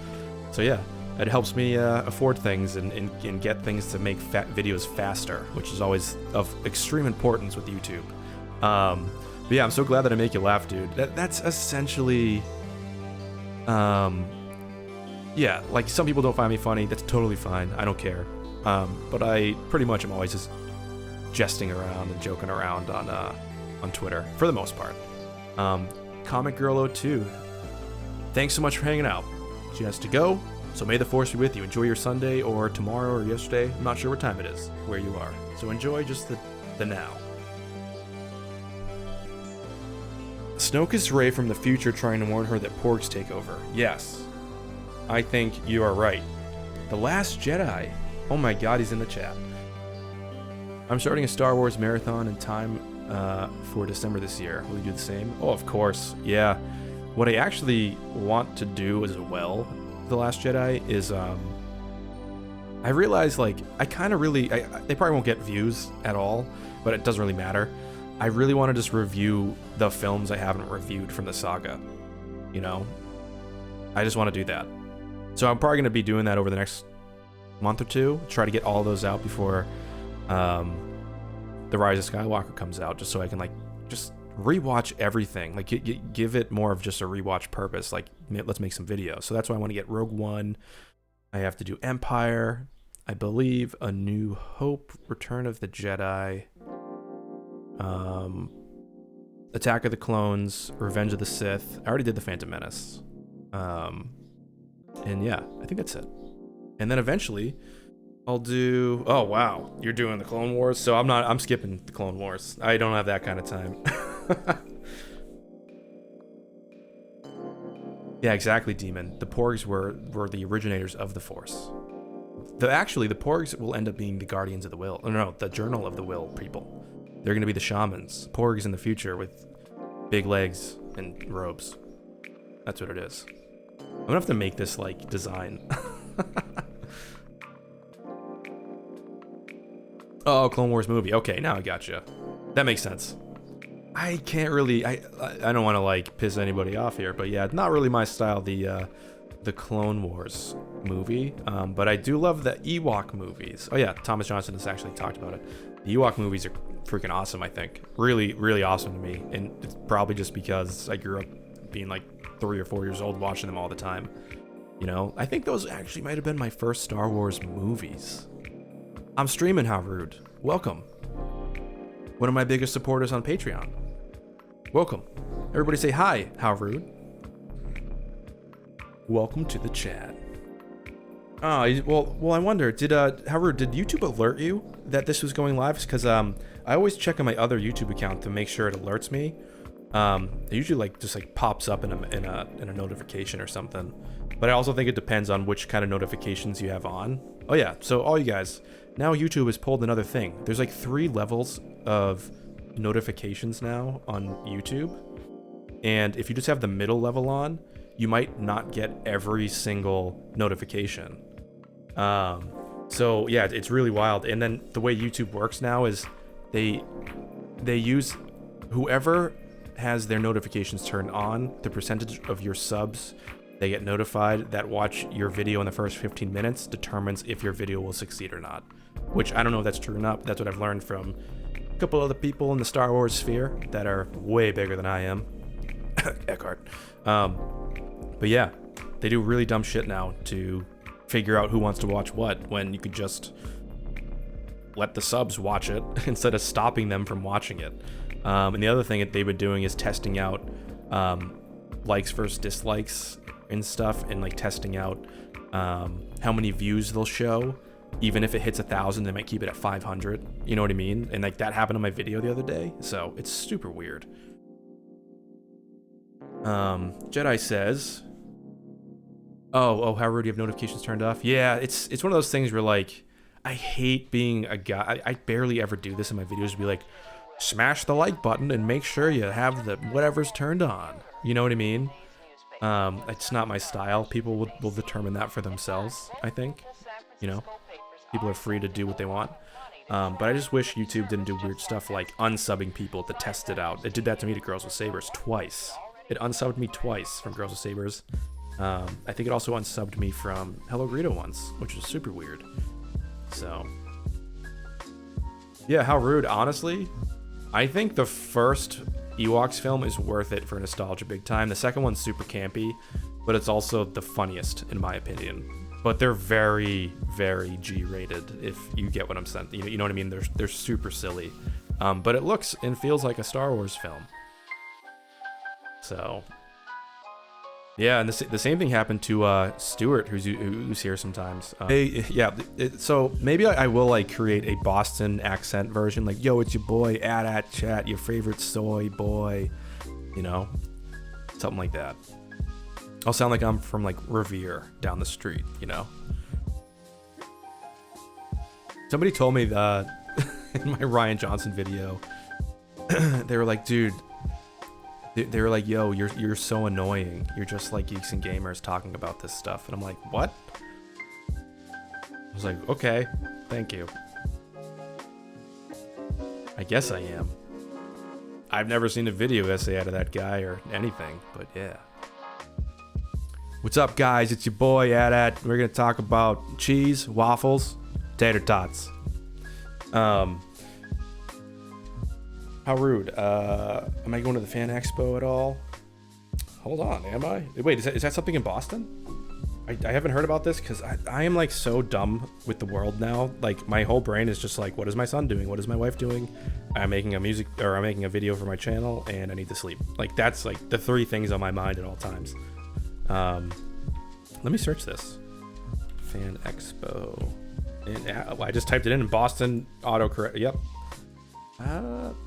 So yeah, it helps me afford things and get things to make videos faster, which is always of extreme importance with YouTube. But yeah, I'm so glad that I make you laugh, dude. That's essentially, yeah, like some people don't find me funny. That's totally fine. I don't care. But I pretty much am always just jesting around and joking around on Twitter for the most part. Comic Girl 02, thanks so much for hanging out. She has to go, so may the Force be with you. Enjoy your Sunday or tomorrow or yesterday. I'm not sure what time it is where you are, so enjoy just the now. Snoke is Rey from the future trying to warn her that porgs take over. Yes, I think you are right. The Last Jedi. Oh my god, he's in the chat. I'm starting a Star Wars marathon in time for December this year. Will you do the same? Oh, of course. Yeah. What I actually want to do as well, The Last Jedi, is I realize like I kind of really they probably won't get views at all, but it doesn't really matter. I really want to just review the films I haven't reviewed from the saga. You know, I just want to do that. So I'm probably going to be doing that over the next month or two, try to get all those out before The Rise of Skywalker comes out, just so I can like just rewatch everything, like give it more of just a rewatch purpose, like let's make some videos. So that's why I want to get Rogue One, I have to do Empire, I believe A New Hope, Return of the Jedi, Attack of the Clones, Revenge of the Sith. I already did The Phantom Menace, and yeah, I think that's it. And then eventually, I'll do. Oh wow, you're doing the Clone Wars, so I'm skipping the Clone Wars. I don't have that kind of time. Yeah, exactly, Demon. The Porgs were the originators of the Force. Actually, the Porgs will end up being the Guardians of the Will. No, the Journal of the Will people. They're gonna be the shamans. Porgs in the future with big legs and robes. That's what it is. I'm gonna have to make this like design. Oh, Clone Wars movie. Okay, now I gotcha. That makes sense. I can't really. I don't want to like piss anybody off here, but yeah, not really my style. The Clone Wars movie, but I do love the Ewok movies. Oh yeah, Thomas Johnson has actually talked about it. The Ewok movies are freaking awesome. I think really, really awesome to me, and it's probably just because I grew up being like 3 or 4 years old watching them all the time. You know, I think those actually might have been my first Star Wars movies. I'm streaming, how rude. Welcome. One of my biggest supporters on Patreon. Welcome. Everybody say hi, how rude. Welcome to the chat. Oh, well, I wonder, did YouTube alert you that this was going live? Because I always check on my other YouTube account to make sure it alerts me. It usually just pops up in a notification or something. But I also think it depends on which kind of notifications you have on. Oh yeah, so all you guys, now YouTube has pulled another thing. There's like 3 levels of notifications now on YouTube. And if you just have the middle level on, you might not get every single notification. So yeah, it's really wild. And then the way YouTube works now is they use whoever has their notifications turned on, the percentage of your subs they get notified that watch your video in the first 15 minutes determines if your video will succeed or not. Which I don't know if that's true or not, but that's what I've learned from a couple other people in the Star Wars sphere that are way bigger than I am. Eckhart. But yeah, they do really dumb shit now to figure out who wants to watch what, when you could just let the subs watch it instead of stopping them from watching it. And the other thing that they've been doing is testing out likes versus dislikes and stuff, and like testing out how many views they'll show. Even if it hits 1,000, they might keep it at 500. You know what I mean? And like that happened on my video the other day, so it's super weird. Jedi says, oh, how rude, you have notifications turned off? Yeah, it's one of those things where like, I hate being a guy. I barely ever do this in my videos, to be like, smash the like button and make sure you have the whatever's turned on. You know what I mean? It's not my style. People will determine that for themselves, I think. You know, people are free to do what they want. But I just wish YouTube didn't do weird stuff like unsubbing people to test it out. It did that to me to Girls with Sabers twice. It unsubbed me twice from Girls with Sabers. I think it also unsubbed me from Hello Greedo once, which is super weird. So, yeah, how rude. Honestly, I think the first Ewoks film is worth it for nostalgia big time. The second one's super campy, but it's also the funniest in my opinion. But they're very, very G-rated, if you get what I'm saying. You know what I mean? They're super silly. But it looks and feels like a Star Wars film. So, yeah, and the same thing happened to Stuart, who's here sometimes. So maybe I will like create a Boston accent version, like, yo, it's your boy, at chat, your favorite soy boy, you know, something like that. I'll sound like I'm from like Revere down the street, you know. Somebody told me that in my Ryan Johnson video, they were like, dude. They were like, yo, you're so annoying. You're just like Geeks and Gamers talking about this stuff. And I'm like, what? I was like, okay, thank you. I guess I am. I've never seen a video essay out of that guy or anything, but yeah. What's up, guys? It's your boy, At. We're going to talk about cheese, waffles, tater tots. How rude. Am I going to the fan expo at all? Hold on, am I? Wait, is that something in Boston? I haven't heard about this because I am like so dumb with the world now. Like my whole brain is just like, what is my son doing? What is my wife doing? I'm making I'm making a video for my channel and I need to sleep. Like that's like the 3 things on my mind at all times. Let me search this. Fan expo. And I just typed it in Boston autocorrect. Yep.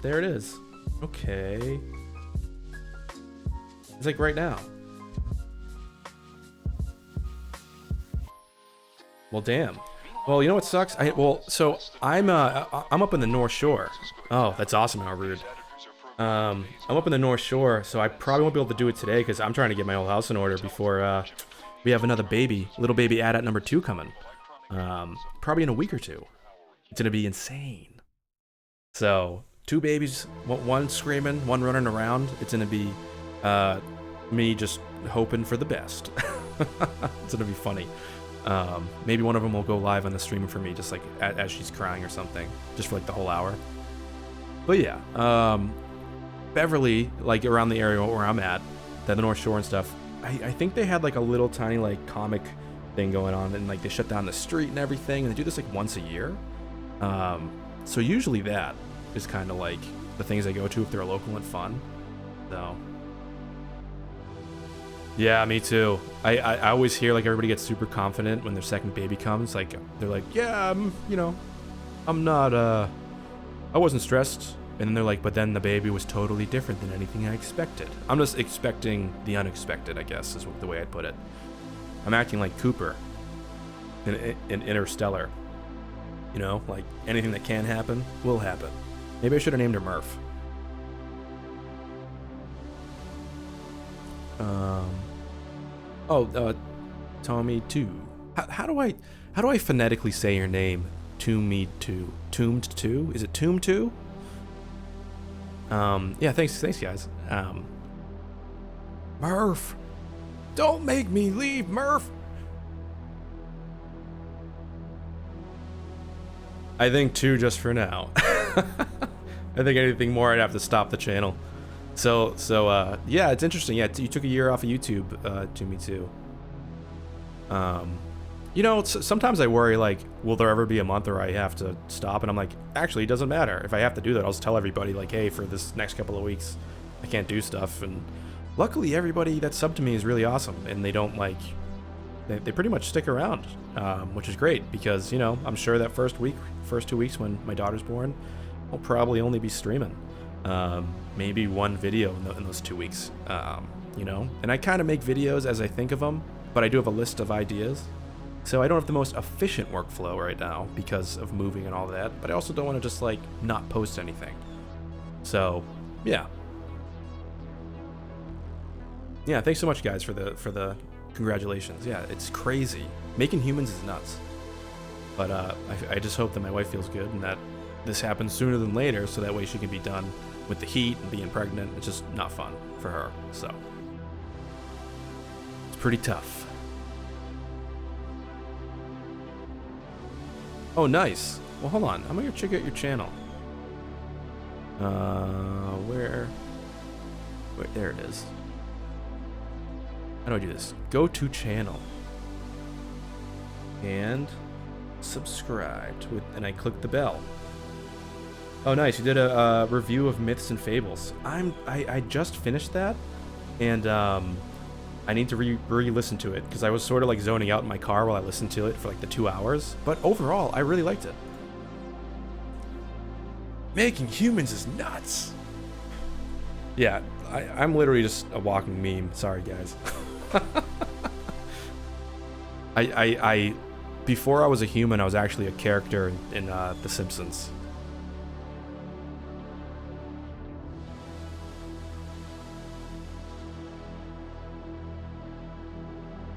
There it is. Okay. It's like right now. Well, damn. Well, you know what sucks? So I'm up in the North Shore. Oh, that's awesome, how rude. I'm up in the North Shore, so I probably won't be able to do it today because I'm trying to get my whole house in order before we have another baby, little baby AT-AT number 2 coming. Probably in a week or two. It's gonna be insane. So 2 babies, one screaming, one running around. It's gonna be me just hoping for the best. It's gonna be funny. Maybe one of them will go live on the stream for me, just like as she's crying or something, just for like the whole hour. But yeah, Beverly, like around the area where I'm at, the North Shore and stuff, I think they had like a little tiny like comic thing going on, and like they shut down the street and everything, and they do this like once a year. So usually that is kind of like the things I go to if they're local and fun. So yeah, me too. I always hear like everybody gets super confident when their second baby comes. Like they're like, yeah, I'm not I wasn't stressed. And then they're like, but then the baby was totally different than anything I expected. I'm just expecting the unexpected, I guess, is the way I'd put it. I'm acting like Cooper in Interstellar. You know, like anything that can happen will happen. Maybe I should have named her Murph. Tommy 2. How do I phonetically say your name? Tommy 2. Toomed 2? Is it Tomb 2? Yeah, thanks guys. Murph! Don't make me leave, Murph! I think 2 just for now. I think anything more I'd have to stop the channel. So yeah, it's interesting. Yeah, you took a year off of YouTube, to me too. You know, sometimes I worry, like, will there ever be a month where I have to stop? And I'm like, actually, it doesn't matter. If I have to do that, I'll just tell everybody, like, hey, for this next couple of weeks, I can't do stuff. And luckily, everybody that's subbed to me is really awesome. And they don't, like, they pretty much stick around, which is great. Because, you know, I'm sure that first 2 weeks when my daughter's born, I'll probably only be streaming. Maybe one video in those 2 weeks, you know? And I kind of make videos as I think of them, but I do have a list of ideas. So I don't have the most efficient workflow right now because of moving and all that, but I also don't want to just like not post anything. So yeah. Yeah, thanks so much guys for the congratulations. Yeah, it's crazy. Making humans is nuts. But I just hope that my wife feels good and that this happens sooner than later so that way she can be done with the heat and being pregnant. It's just not fun for her. So it's pretty tough. Oh, nice. Well, hold on. I'm gonna check out your channel. Where? There it is. How do I do this? Go to channel. And subscribe to it, and I click the bell. Oh, nice. You did a review of Myths and Fables. I just finished that, and I need to re-listen to it because I was sort of like zoning out in my car while I listened to it for like the 2 hours. But overall, I really liked it. Making humans is nuts. Yeah, I'm literally just a walking meme. Sorry, guys. I before I was a human, I was actually a character in The Simpsons.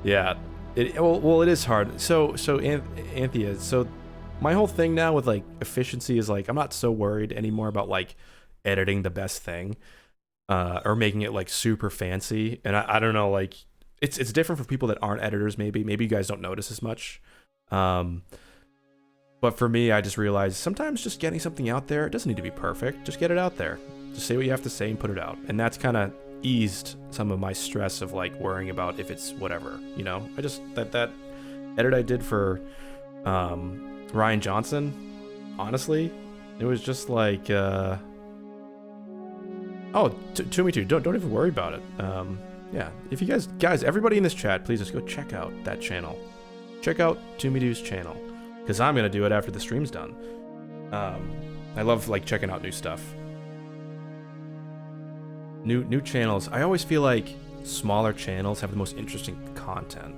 Yeah, it is hard. So Anthea, so my whole thing now with like efficiency is like I'm not so worried anymore about like editing the best thing, or making it like super fancy. And I don't know, like it's different for people that aren't editors. Maybe you guys don't notice as much. But for me, I just realized sometimes just getting something out there, it doesn't need to be perfect. Just get it out there. Just say what you have to say and put it out. And that's kind of eased some of my stress of like worrying about if it's whatever, you know. I just that edit I did for Ryan Johnson, honestly, it was just like to me too. Don't even worry about it. Yeah, if you guys, everybody in this chat, please just go check out that channel. Check out Toomey Doo's channel. because I'm gonna do it after the stream's done. I love like checking out new stuff, new channels. I always feel like smaller channels have the most interesting content,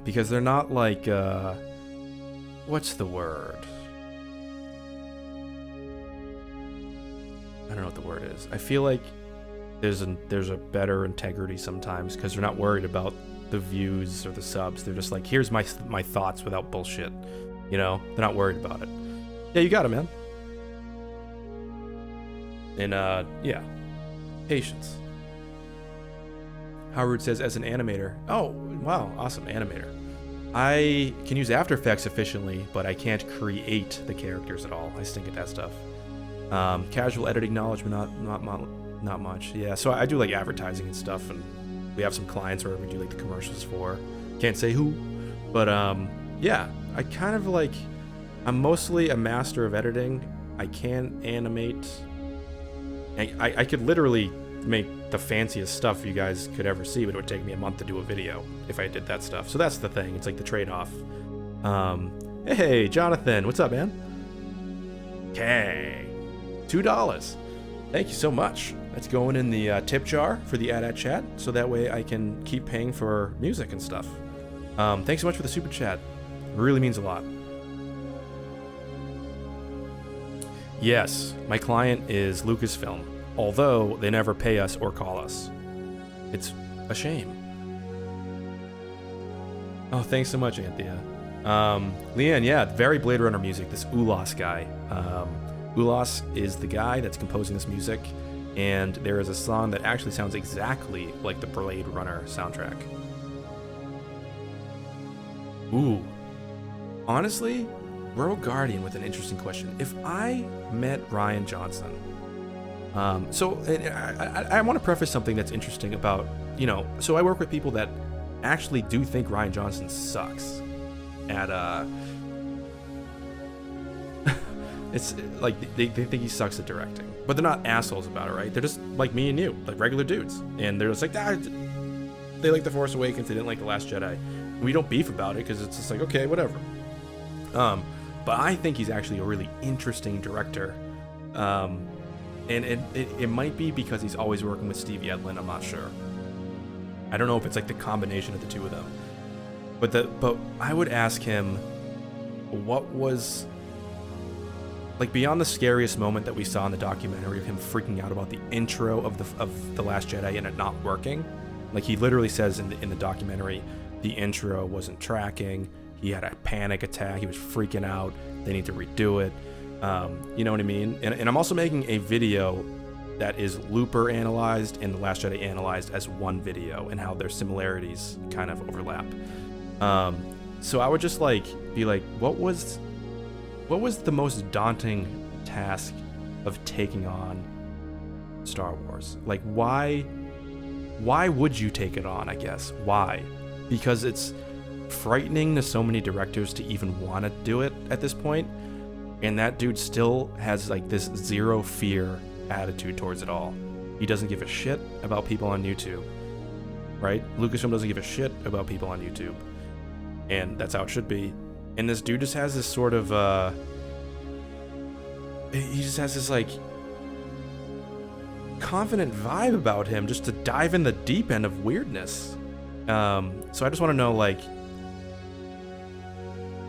because they're not like what's the word? I don't know what the word is. I feel like there's a better integrity sometimes because they're not worried about the views or the subs. They're just like, here's my thoughts without bullshit. You know, they're not worried about it. Yeah, you got it, man. And yeah, patience. Howard says, as an animator. Oh, wow, awesome, animator. I can use After Effects efficiently, but I can't create the characters at all. I stink at that stuff. Casual editing knowledge, but not much. Yeah, so I do like advertising and stuff, and we have some clients where we do like the commercials for. Can't say who, but yeah, I kind of like. I'm mostly a master of editing. I can animate. I could literally make the fanciest stuff you guys could ever see, but it would take me a month to do a video if I did that stuff. So that's the thing. It's like the trade-off. Hey, Jonathan, what's up, man? Okay. $2. Thank you so much. That's going in the tip jar for the AT chat, so that way I can keep paying for music and stuff. Thanks so much for the super chat. It really means a lot. Yes, my client is Lucasfilm, although they never pay us or call us. It's a shame. Oh, thanks so much, Anthea. Leanne, yeah, very Blade Runner music, this ULAS guy. ULAS is the guy that's composing this music, and there is a song that actually sounds exactly like the Blade Runner soundtrack. Ooh. Honestly, Rogue Guardian with an interesting question. If I met Rian Johnson, so I want to preface something that's interesting about, so I work with people that actually do think Rian Johnson sucks at, it's like they think he sucks at directing, but they're not assholes about it, right? They're just like me and you, like regular dudes, and they're just like, they like The Force Awakens, they didn't like The Last Jedi. And we don't beef about it because it's just like, okay, whatever. But I think he's actually a really interesting director, and it might be because he's always working with Steve Yedlin. I'm not sure. I don't know if it's like the combination of the two of them, but I would ask him, what was like beyond the scariest moment that we saw in the documentary of him freaking out about the intro of the Last Jedi and it not working. Like he literally says in the documentary, the intro wasn't tracking. He had a panic attack. He was freaking out. They need to redo it. You know what I mean? And I'm also making a video that is Looper analyzed and The Last Jedi analyzed as one video, and how their similarities kind of overlap. So I would just be like, what was the most daunting task of taking on Star Wars? Like, why would you take it on, I guess? Why? Because it's frightening to so many directors to even want to do it at this point, and that dude still has like this zero fear attitude towards it all. He doesn't give a shit about people on YouTube, right? Lucasfilm doesn't give a shit about people on YouTube, and that's how it should be. And this dude just has this sort of he just has this like confident vibe about him, just to dive in the deep end of weirdness. So I just want to know, like,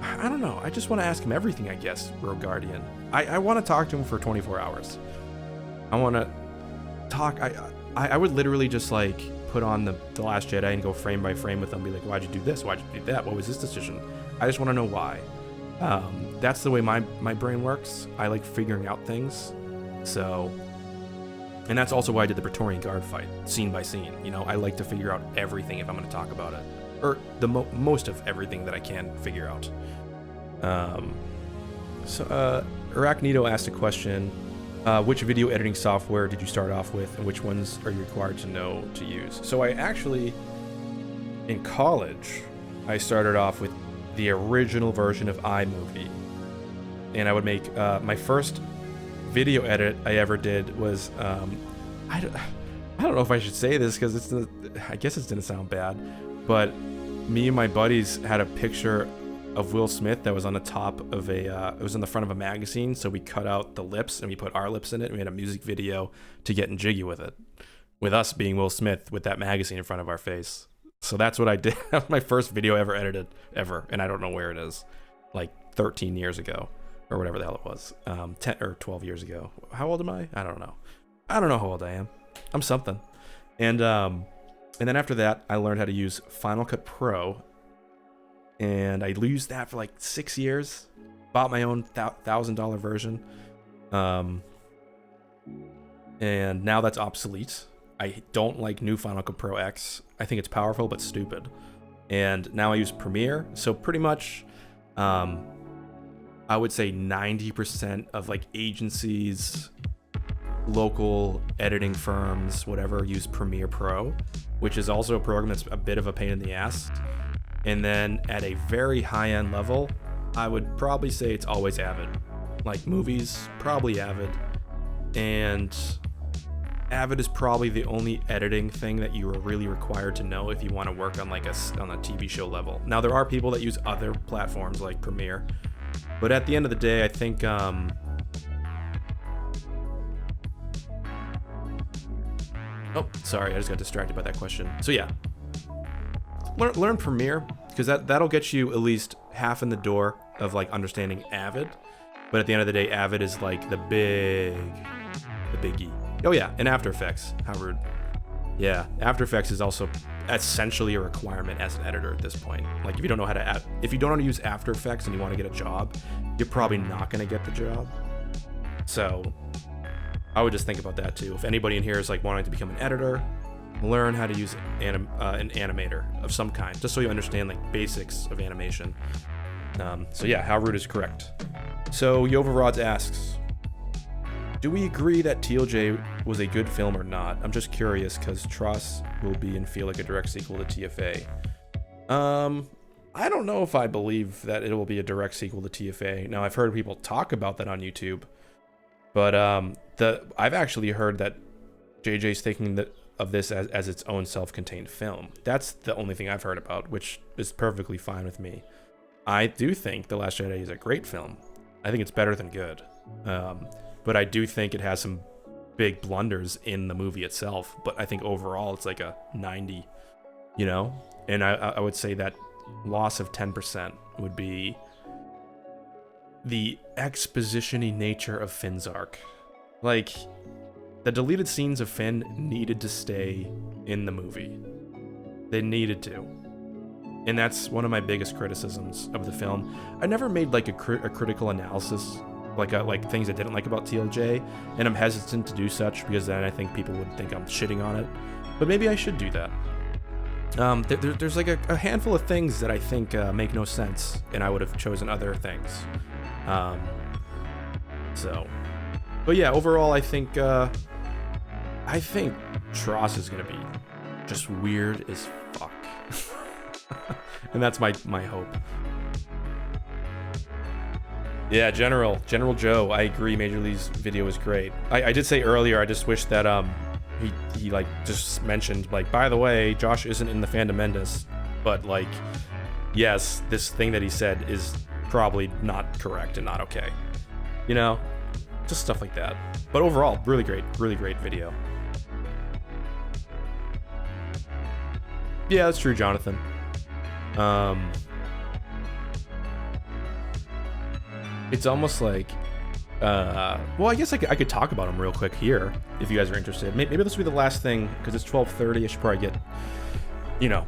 I don't know. I just want to ask him everything, I guess, Rogue Guardian. I want to talk to him for 24 hours. I want to talk. I would literally just like put on the Last Jedi and go frame by frame with him, be like, why'd you do this? Why'd you do that? What was this decision? I just want to know why. That's the way my brain works. I like figuring out things. So, and that's also why I did the Praetorian Guard fight, scene by scene. I like to figure out everything if I'm going to talk about it. Or the most of everything that I can figure out. Arachnito asked a question. Which video editing software did you start off with, and which ones are you required to know to use? So I actually, in college, I started off with the original version of iMovie. And I would make, my first video edit I ever did was, I don't know if I should say this because I guess it's gonna sound bad, but me and my buddies had a picture of Will Smith that was on the top of it was in the front of a magazine. So we cut out the lips and we put our lips in it. And we had a music video to Getting Jiggy with it, with us being Will Smith with that magazine in front of our face. So that's what I did. That was my first video ever edited, ever. And I don't know where it is, like 13 years ago or whatever the hell it was. 10 or 12 years ago. How old am I? I don't know. I don't know how old I am. I'm something. And then after that, I learned how to use Final Cut Pro. And I used that for like 6 years. Bought my own $1,000 version. And now that's obsolete. I don't like new Final Cut Pro X. I think it's powerful but stupid. And now I use Premiere. So pretty much, I would say 90% of like agencies, local editing firms, whatever, use Premiere Pro, which is also a program that's a bit of a pain in the ass. And then at a very high-end level, I would probably say it's always Avid. Like movies, probably Avid. And Avid is probably the only editing thing that you are really required to know if you want to work on like on a TV show level. Now there are people that use other platforms like Premiere, but at the end of the day, I think oh, sorry, I just got distracted by that question. So yeah, learn Premiere, because that'll get you at least half in the door of like understanding Avid. But at the end of the day, Avid is like the biggie. Oh yeah, and After Effects. How rude. Yeah, After Effects is also essentially a requirement as an editor at this point. Like if you don't know how to if you don't know how to use After Effects and you want to get a job, you're probably not going to get the job. So I would just think about that too. If anybody in here is like wanting to become an editor, learn how to use an animator of some kind, just so you understand like basics of animation. So yeah, How Rude is correct. So Yovarods asks, do we agree that TLJ was a good film or not? I'm just curious because Tross will be and feel like a direct sequel to TFA. I don't know if I believe that it will be a direct sequel to TFA. Now I've heard people talk about that on YouTube, but I've actually heard that JJ's thinking of this as its own self-contained film. That's the only thing I've heard about, which is perfectly fine with me. I do think The Last Jedi is a great film. I think it's better than good. But I do think it has some big blunders in the movie itself. But I think overall it's like a 90, you know? And I would say that loss of 10% would be the exposition-y nature of Finn's arc. Like, the deleted scenes of Finn needed to stay in the movie. They needed to. And that's one of my biggest criticisms of the film. I never made like a critical analysis, like things I didn't like about TLJ, and I'm hesitant to do such because then I think people would think I'm shitting on it. But maybe I should do that. There's like a handful of things that I think make no sense, and I would have chosen other things. But yeah, overall, I think Tross is gonna be just weird as fuck. And that's my hope. Yeah, General Joe, I agree. Major Lee's video was great. I did say earlier, I just wish that he like just mentioned like, by the way, Josh isn't in the Fandom Mendes, but like, yes, this thing that he said is probably not correct and not okay. You know, just stuff like that. But overall, really great video. Yeah, that's true, Jonathan. It's almost like, well, I guess I could talk about them real quick here if you guys are interested. Maybe this will be the last thing because it's 12:30. I should probably get, you know,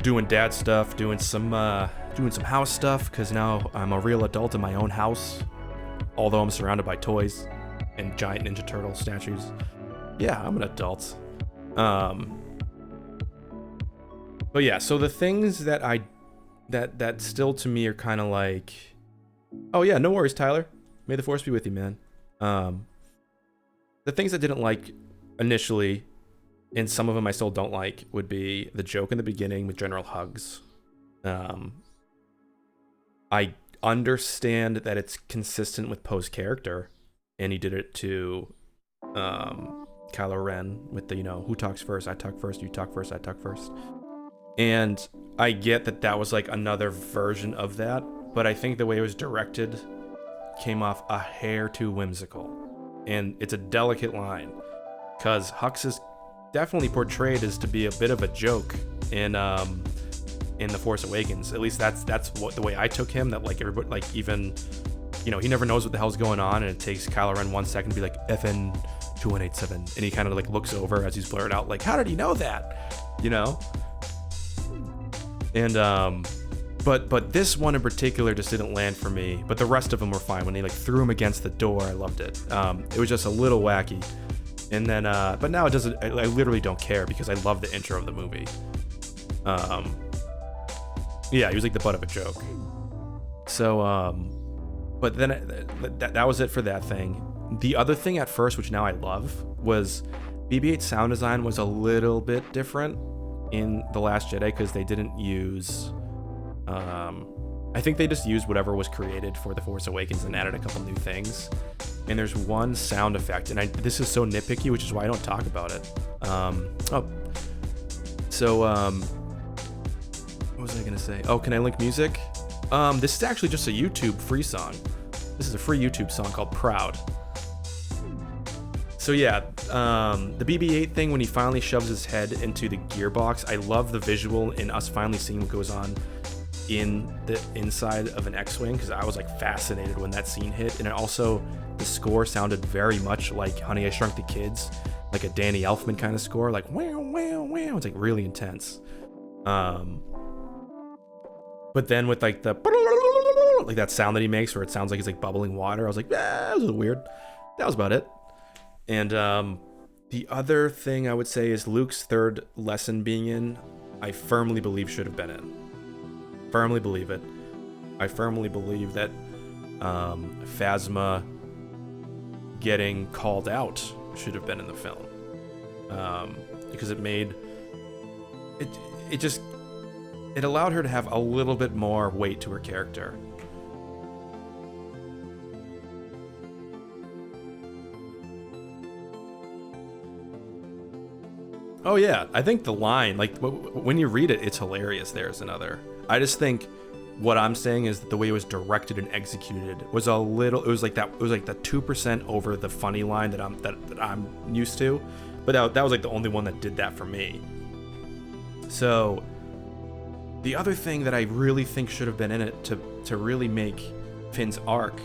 doing dad stuff, doing some house stuff because now I'm a real adult in my own house. Although I'm surrounded by toys and giant Ninja Turtle statues. Yeah, I'm an adult. But yeah, so the things that that still to me are kind of like, oh yeah, no worries, Tyler. May the force be with you, man. The things I didn't like initially, and some of them I still don't like, would be the joke in the beginning with General Hugs. I understand that it's consistent with Poe's character, and he did it to Kylo Ren with the, you know, who talks first? I talk first, you talk first, I talk first. And I get that was like another version of that, but I think the way it was directed came off a hair too whimsical. And it's a delicate line, because Hux is definitely portrayed as to be a bit of a joke in The Force Awakens. At least that's what the way I took him. That like everybody, like even, he never knows what the hell's going on, and it takes Kylo Ren 1 second to be like FN 2187, and he kind of like looks over as he's blurred out like, how did he know that? And but this one in particular just didn't land for me. But the rest of them were fine. When they like threw him against the door, I loved it. It was just a little wacky. And then, but now it doesn't. I literally don't care because I love the intro of the movie. Yeah, he was like the butt of a joke. So, but then that was it for that thing. The other thing at first, which now I love, was BB-8's sound design was a little bit different in The Last Jedi because they didn't use. I think they just used whatever was created for The Force Awakens and added a couple new things. And there's one sound effect, and this is so nitpicky, which is why I don't talk about it. What was I gonna say? Oh, can I link music? This is actually just a YouTube free song. This is a free YouTube song called Proud. So yeah, the BB-8 thing, when he finally shoves his head into the gearbox, I love the visual in us finally seeing what goes on in the inside of an X-Wing, because I was like fascinated when that scene hit. And it also, the score sounded very much like Honey, I Shrunk the Kids, like a Danny Elfman kind of score, like wow, wow, wow. It's like really intense. But then with like the like that sound that he makes where it sounds like it's like bubbling water, I was like, that was a little weird. That was about it. And the other thing I would say is Luke's third lesson being in, I firmly believe should have been in. Firmly believe it. I firmly believe that Phasma getting called out should have been in the film, because it made it allowed her to have a little bit more weight to her character. Oh yeah, I think the line, like when you read it, it's hilarious. There's another. I just think what I'm saying is that the way it was directed and executed was a little. It was like that. It was like the 2% over the funny line that I'm used to, but that was like the only one that did that for me. So the other thing that I really think should have been in it to really make Finn's arc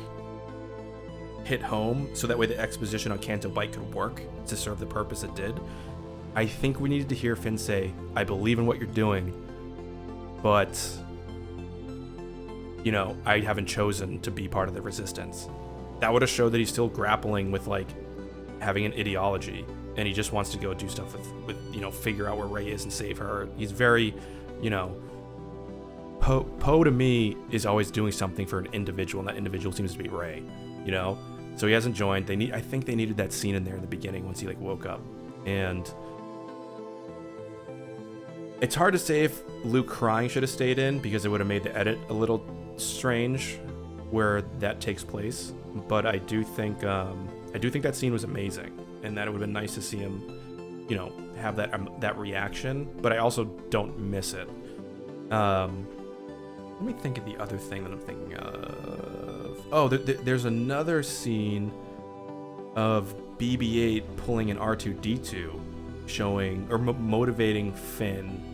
hit home, so that way the exposition on Canto Bight could work to serve the purpose it did. I think we needed to hear Finn say, I believe in what you're doing, but, I haven't chosen to be part of the resistance. That would have showed that he's still grappling with, like, having an ideology, and he just wants to go do stuff with figure out where Rey is and save her. He's very, Poe to me is always doing something for an individual, and that individual seems to be Rey, So he hasn't joined. I think they needed that scene in there in the beginning once he, like, woke up. And it's hard to say if Luke crying should have stayed in, because it would have made the edit a little strange where that takes place. But I do think that scene was amazing, and that it would have been nice to see him, have that reaction. But I also don't miss it. Let me think of the other thing that I'm thinking of. Oh, there's another scene of BB-8 pulling an R2-D2, showing or motivating Finn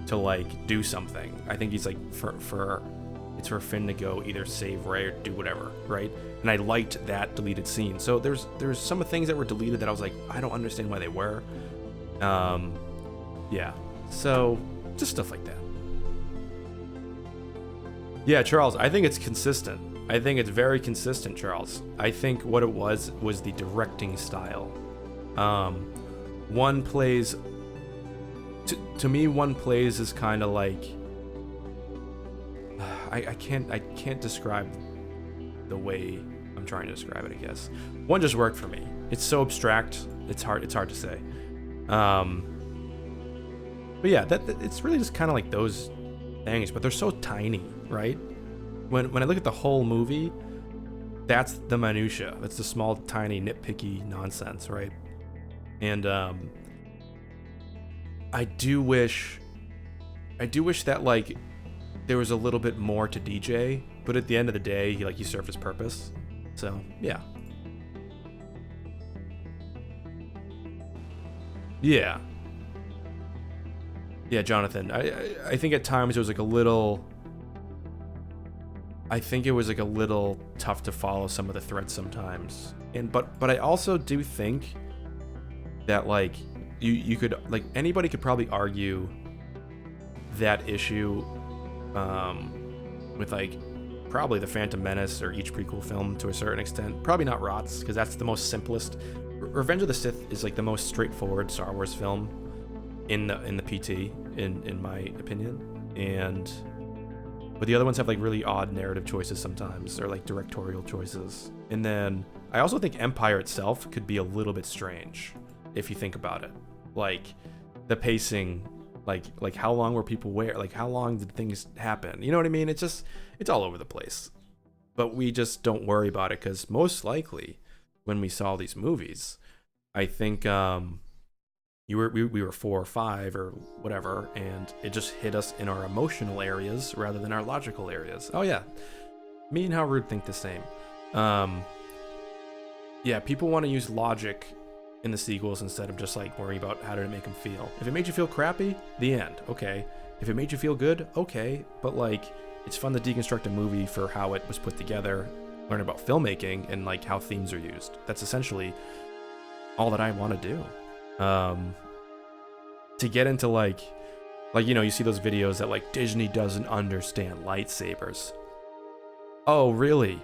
to like do something. I think he's like for Finn to go either save Rey or do whatever, right? And I liked that deleted scene. So there's some of the things that were deleted that I was like, I don't understand why they were. Yeah. So just stuff like that. Yeah, Charles, I think it's consistent. I think it's very consistent, Charles. I think what it was the directing style. One plays to me, one plays is kind of like I can't describe the way I'm trying to describe it. I guess one just worked for me. It's so abstract. It's hard to say. But yeah, that it's really just kind of like those things, but they're so tiny, right? When I look at the whole movie, that's the minutia. That's the small, tiny, nitpicky nonsense, right? And I do wish that, like, there was a little bit more to DJ, but at the end of the day, he served his purpose. So yeah. Yeah. Yeah, Jonathan. I think at times it was like a little. I think it was like a little tough to follow some of the threads sometimes. But I also do think that like you could like anybody could probably argue that issue with like probably the Phantom Menace or each prequel film to a certain extent. Probably not ROTS, because that's the most simplest. Revenge of the Sith is like the most straightforward Star Wars film in the PT in my opinion. But the other ones have like really odd narrative choices sometimes, or like directorial choices. And then I also think Empire itself could be a little bit strange if you think about it. Like the pacing, like how long were people where? Like how long did things happen? You know what I mean? It's all over the place. But we just don't worry about it because most likely when we saw these movies, I think we were 4 or 5 or whatever, and it just hit us in our emotional areas rather than our logical areas. Oh yeah, me and Howard think the same. Yeah, people want to use logic in the sequels instead of just like worrying about how did it make them feel. If it made you feel crappy, the end. Okay. If it made you feel good, okay. But like, it's fun to deconstruct a movie for how it was put together, learn about filmmaking and like how themes are used. That's essentially all that I want to do. To get into like you know, you see those videos that like Disney doesn't understand lightsabers. Oh really?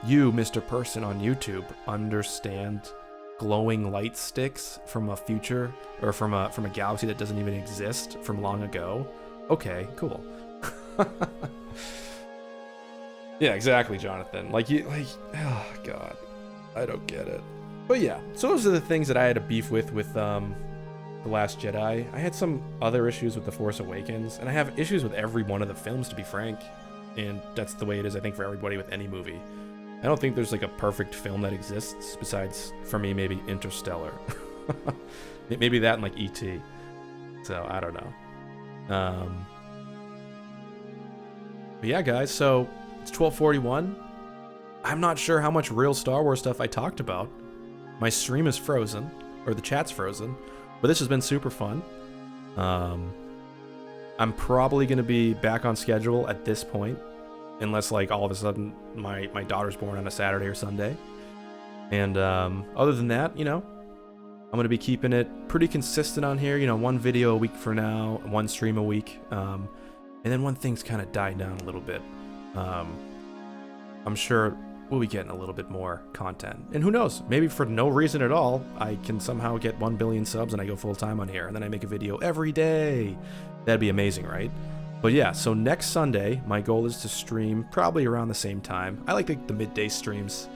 You, Mr. Person on YouTube, understand glowing light sticks from a future or from a galaxy that doesn't even exist from long ago? Okay, cool. Yeah, exactly, Jonathan. Oh god, I don't get it. But yeah, so those are the things that I had a beef with The Last Jedi. I had some other issues with The Force Awakens, and I have issues with every one of the films, to be frank. And that's the way it is, I think, for everybody with any movie. I don't think there's like a perfect film that exists besides, for me, maybe Interstellar. Maybe that and like E.T. So I don't know. But yeah, guys, so it's 12:41. I'm not sure how much real Star Wars stuff I talked about. My stream is frozen, or the chat's frozen, but this has been super fun. I'm probably going to be back on schedule at this point, unless like all of a sudden my daughter's born on a Saturday or Sunday. And other than that, you know, I'm going to be keeping it pretty consistent on here, you know, 1 video a week for now, 1 stream a week. And then when things kind of die down a little bit, I'm sure we'll be getting a little bit more content. And who knows, maybe for no reason at all, I can somehow get 1 billion subs and I go full time on here and then I make a video every day. That'd be amazing, right? But yeah, so next Sunday, my goal is to stream probably around the same time. I like the midday streams.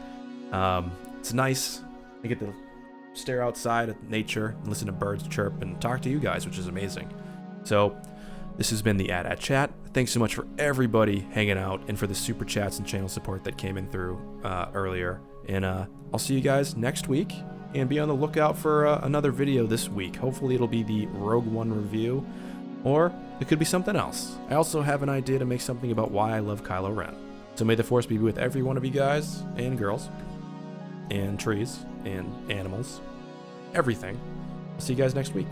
It's nice. I get to stare outside at nature and listen to birds chirp and talk to you guys, which is amazing. So this has been the AT Chat. Thanks so much for everybody hanging out and for the super chats and channel support that came in through earlier. And I'll see you guys next week, and be on the lookout for another video this week. Hopefully it'll be the Rogue One review, or it could be something else. I also have an idea to make something about why I love Kylo Ren. So may the Force be with every one of you guys and girls and trees and animals, everything. I'll see you guys next week.